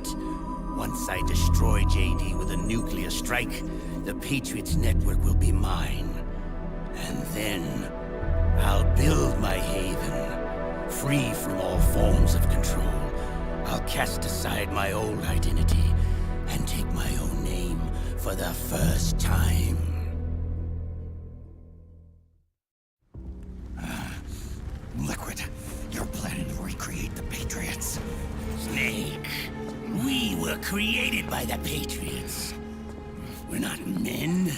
Once I destroy JD with a nuclear strike, the Patriots network will be mine. And then, I'll build my haven, free from all forms of control. I'll cast aside my old identity and take my own name for the first time. Liquid, you're planning to recreate the Patriots. Snake, we were created by the Patriots. We're not men.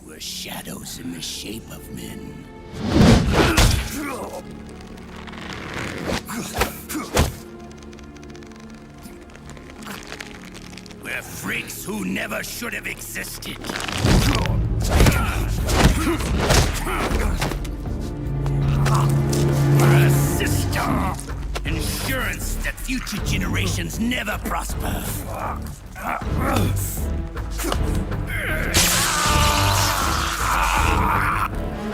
We're shadows in the shape of men. We're freaks who never should have existed. We're a system. Insurance that future generations never prosper.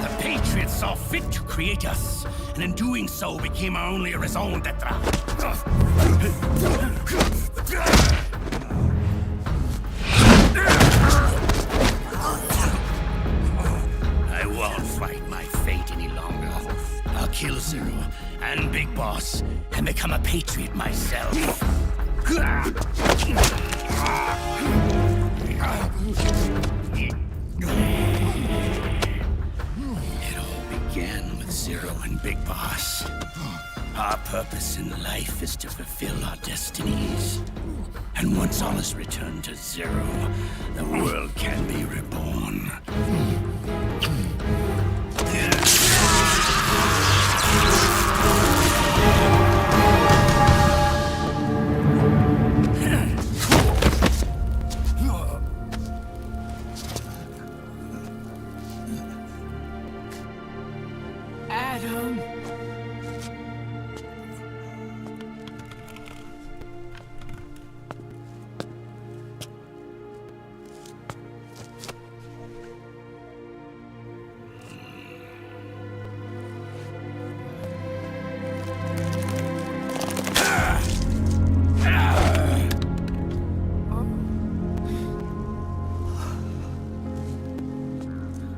The Patriots saw fit to create us, and in doing so became our only raison d'etre. I won't fight my fate any longer. I'll kill Zero and Big Boss and become a patriot myself. It all began with Zero and Big Boss. Our purpose in life is to fulfill our destinies. And once all is returned to Zero, the world can be reborn. Adam!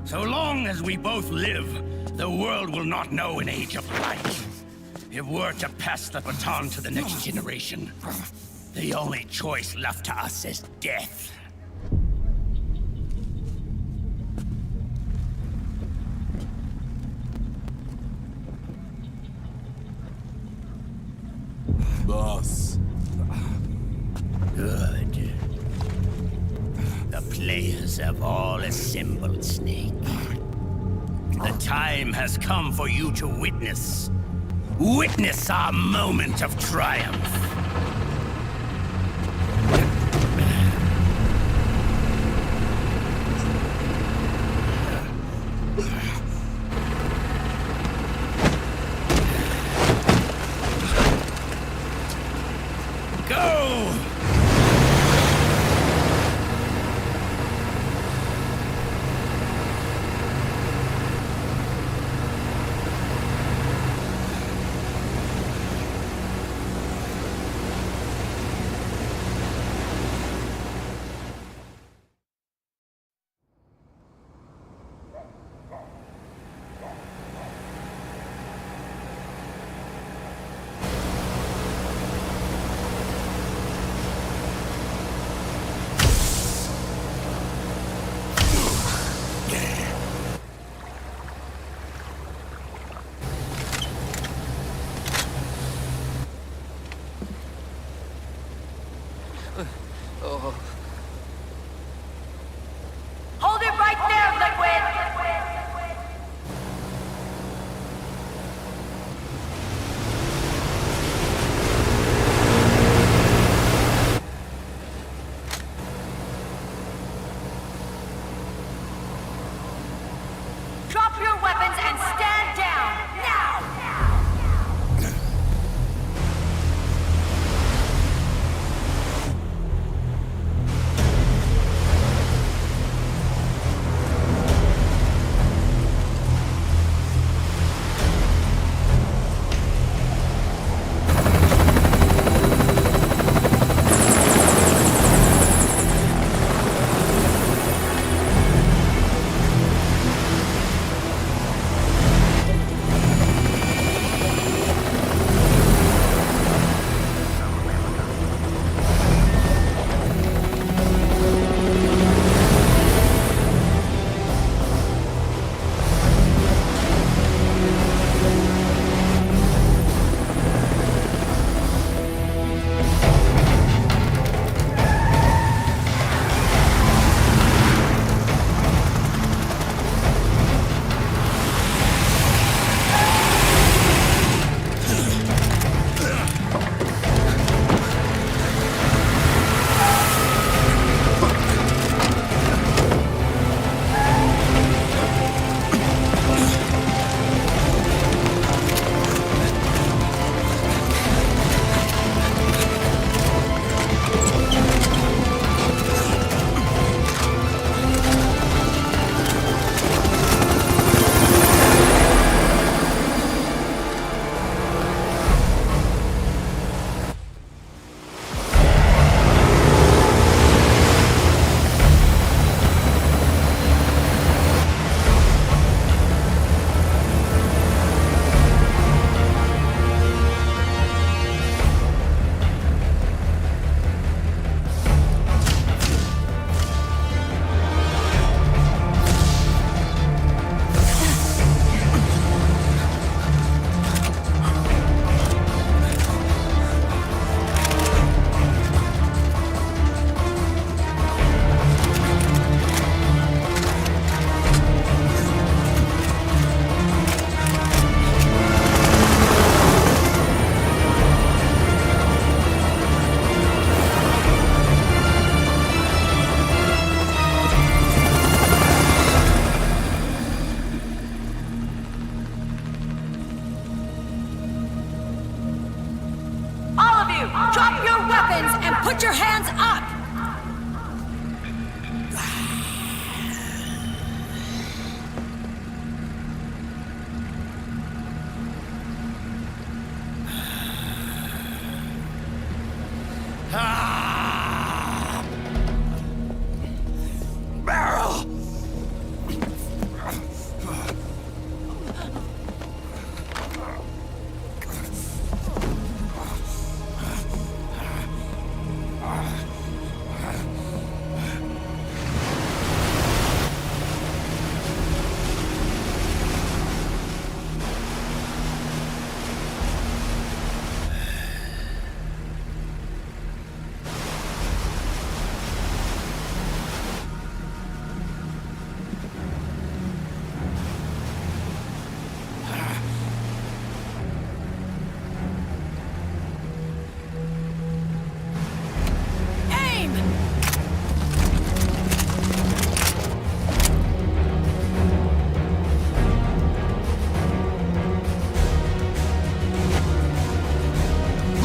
So long as we both live, the world will not know an age of light. If we're to pass the baton to the next generation, the only choice left to us is death. Boss. Good. The players have all assembled, Snake. The time has come for you to witness. Witness our moment of triumph. Go! weapons and put your hands up! Barrel!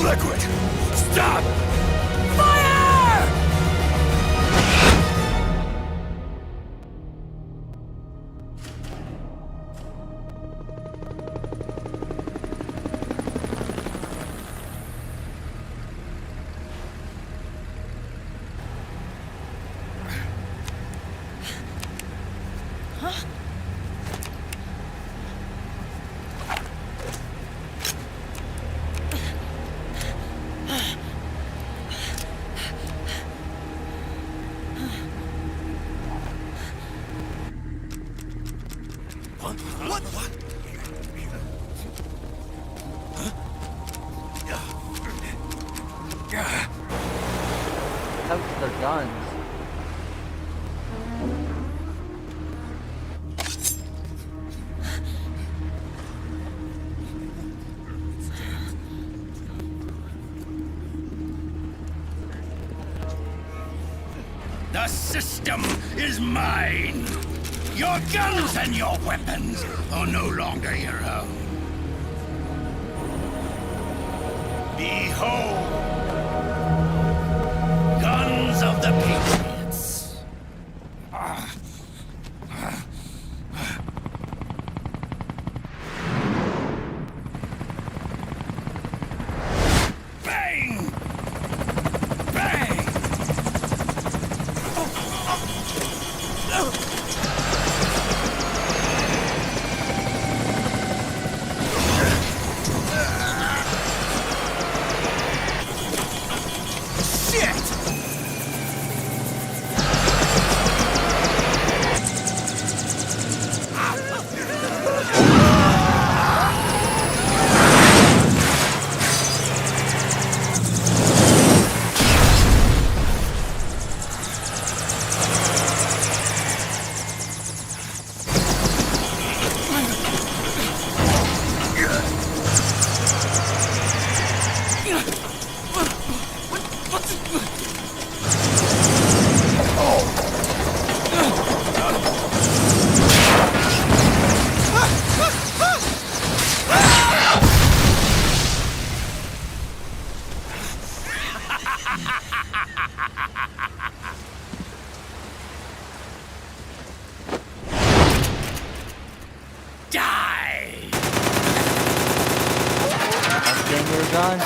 Liquid! Stop! Fire! What? How's their guns? The system is mine! Your guns and your weapons are no longer your own. Behold! Guns of the Patriots! Bang! Bang! Die! Upgrading your gun?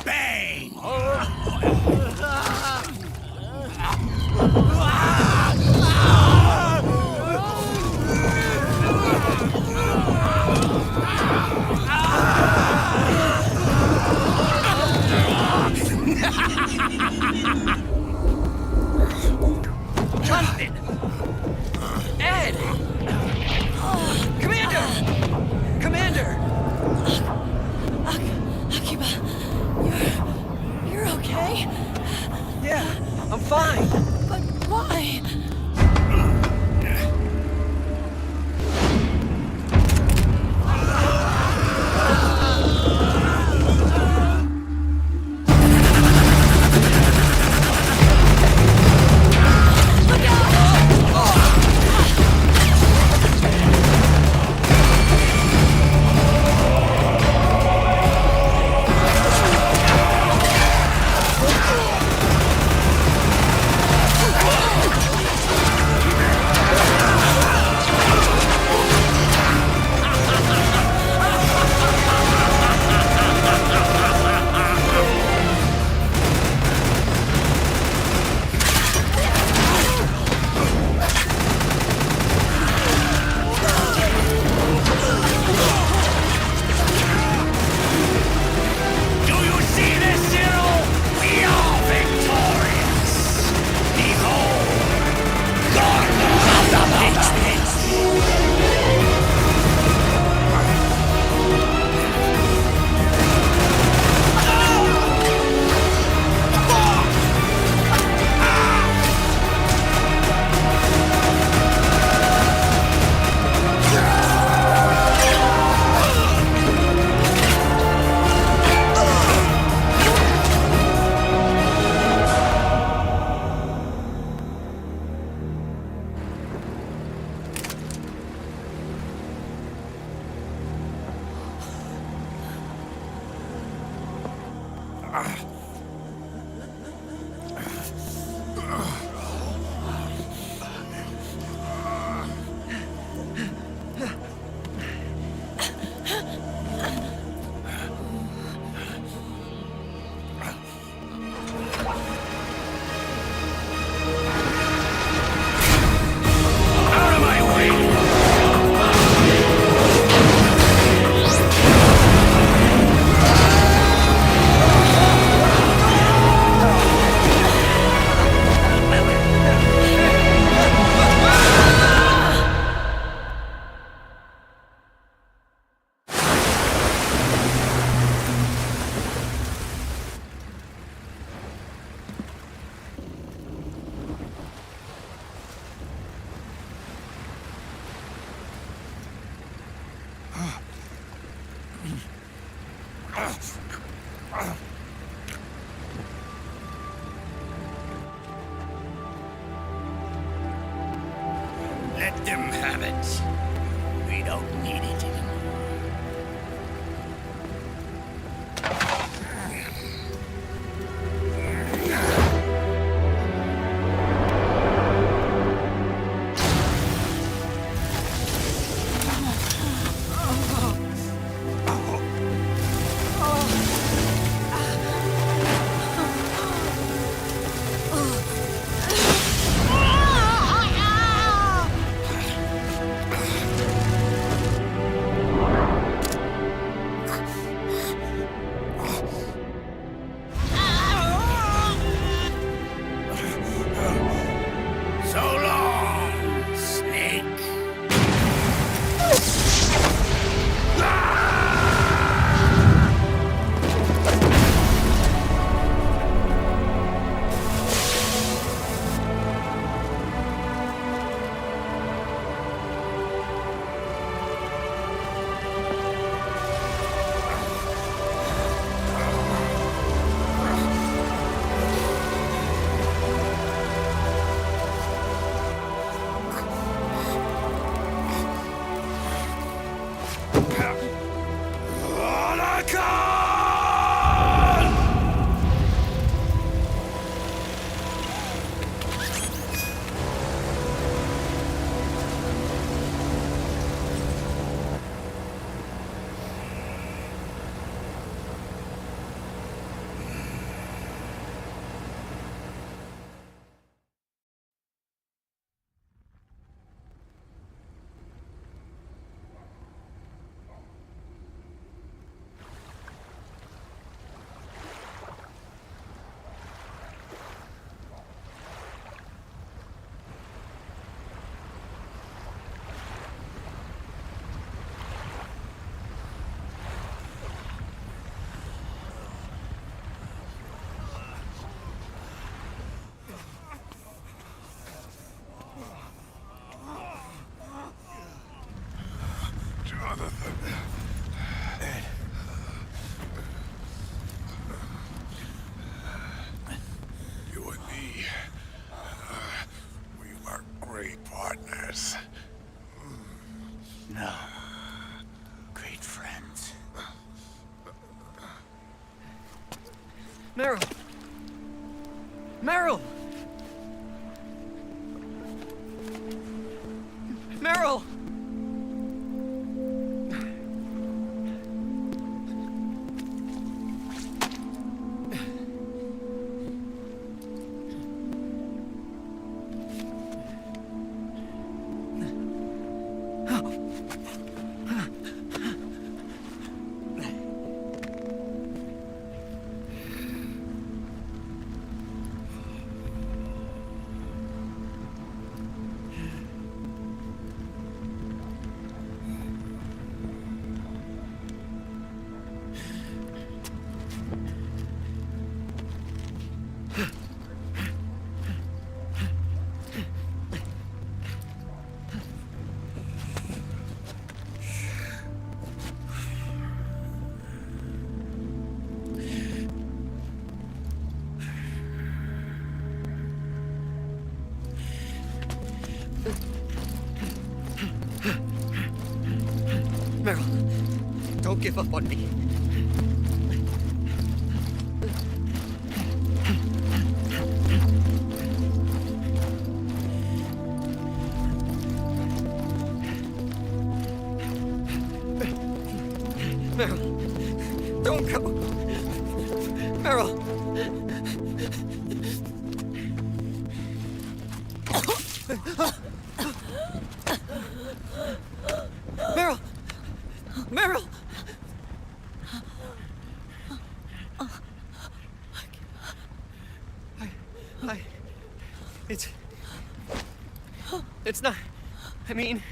Bang! Jonathan! Ed! Commander! Commander! Akiba, you're okay? Yeah, I'm fine. But why? Let them have it. We don't need it anymore. You and me, we were great partners. No. Great friends. Meryl! Meryl! Meryl! Meryl, don't give up on me. Meryl, don't go. Meryl. Meryl. Meryl. It's not. I mean.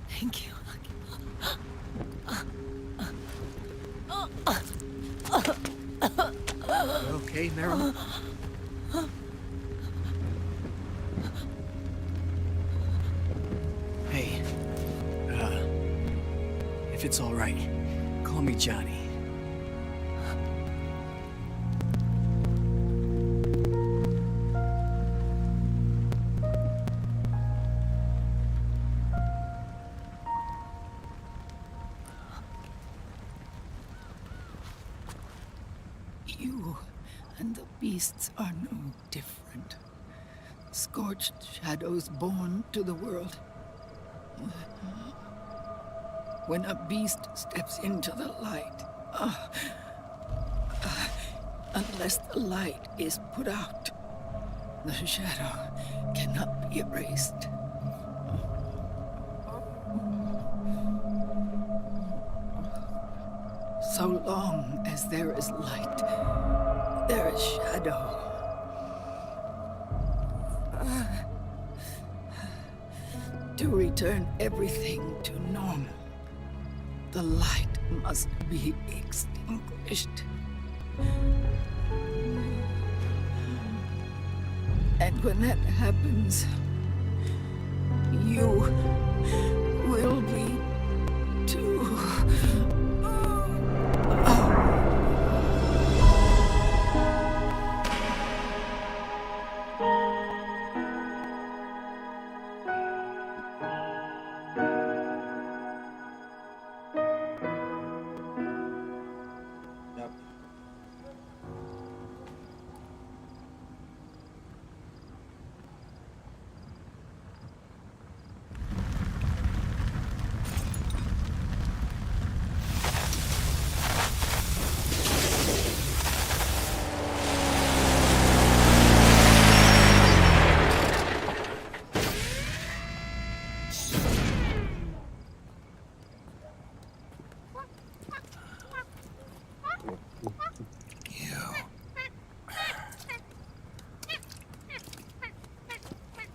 Thank you. Okay, Meryl? Hey, if it's all right, call me Johnny. You and the beasts are no different. Scorched shadows born to the world. When a beast steps into the light, unless the light is put out, the shadow cannot be erased. So long as there is light, there is shadow. To return everything to normal, the light must be extinguished. And when that happens, you will be too.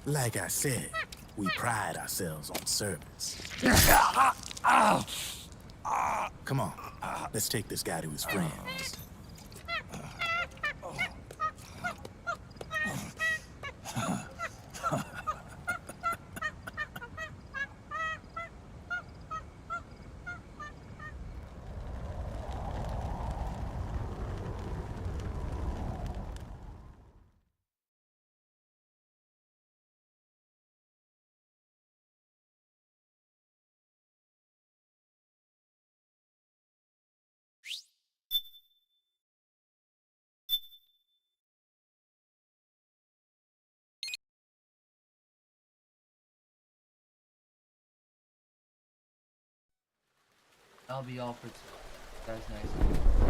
Like I said, we pride ourselves on service. Come on, let's take this guy to his friends. That'll be all for today. Guys, next.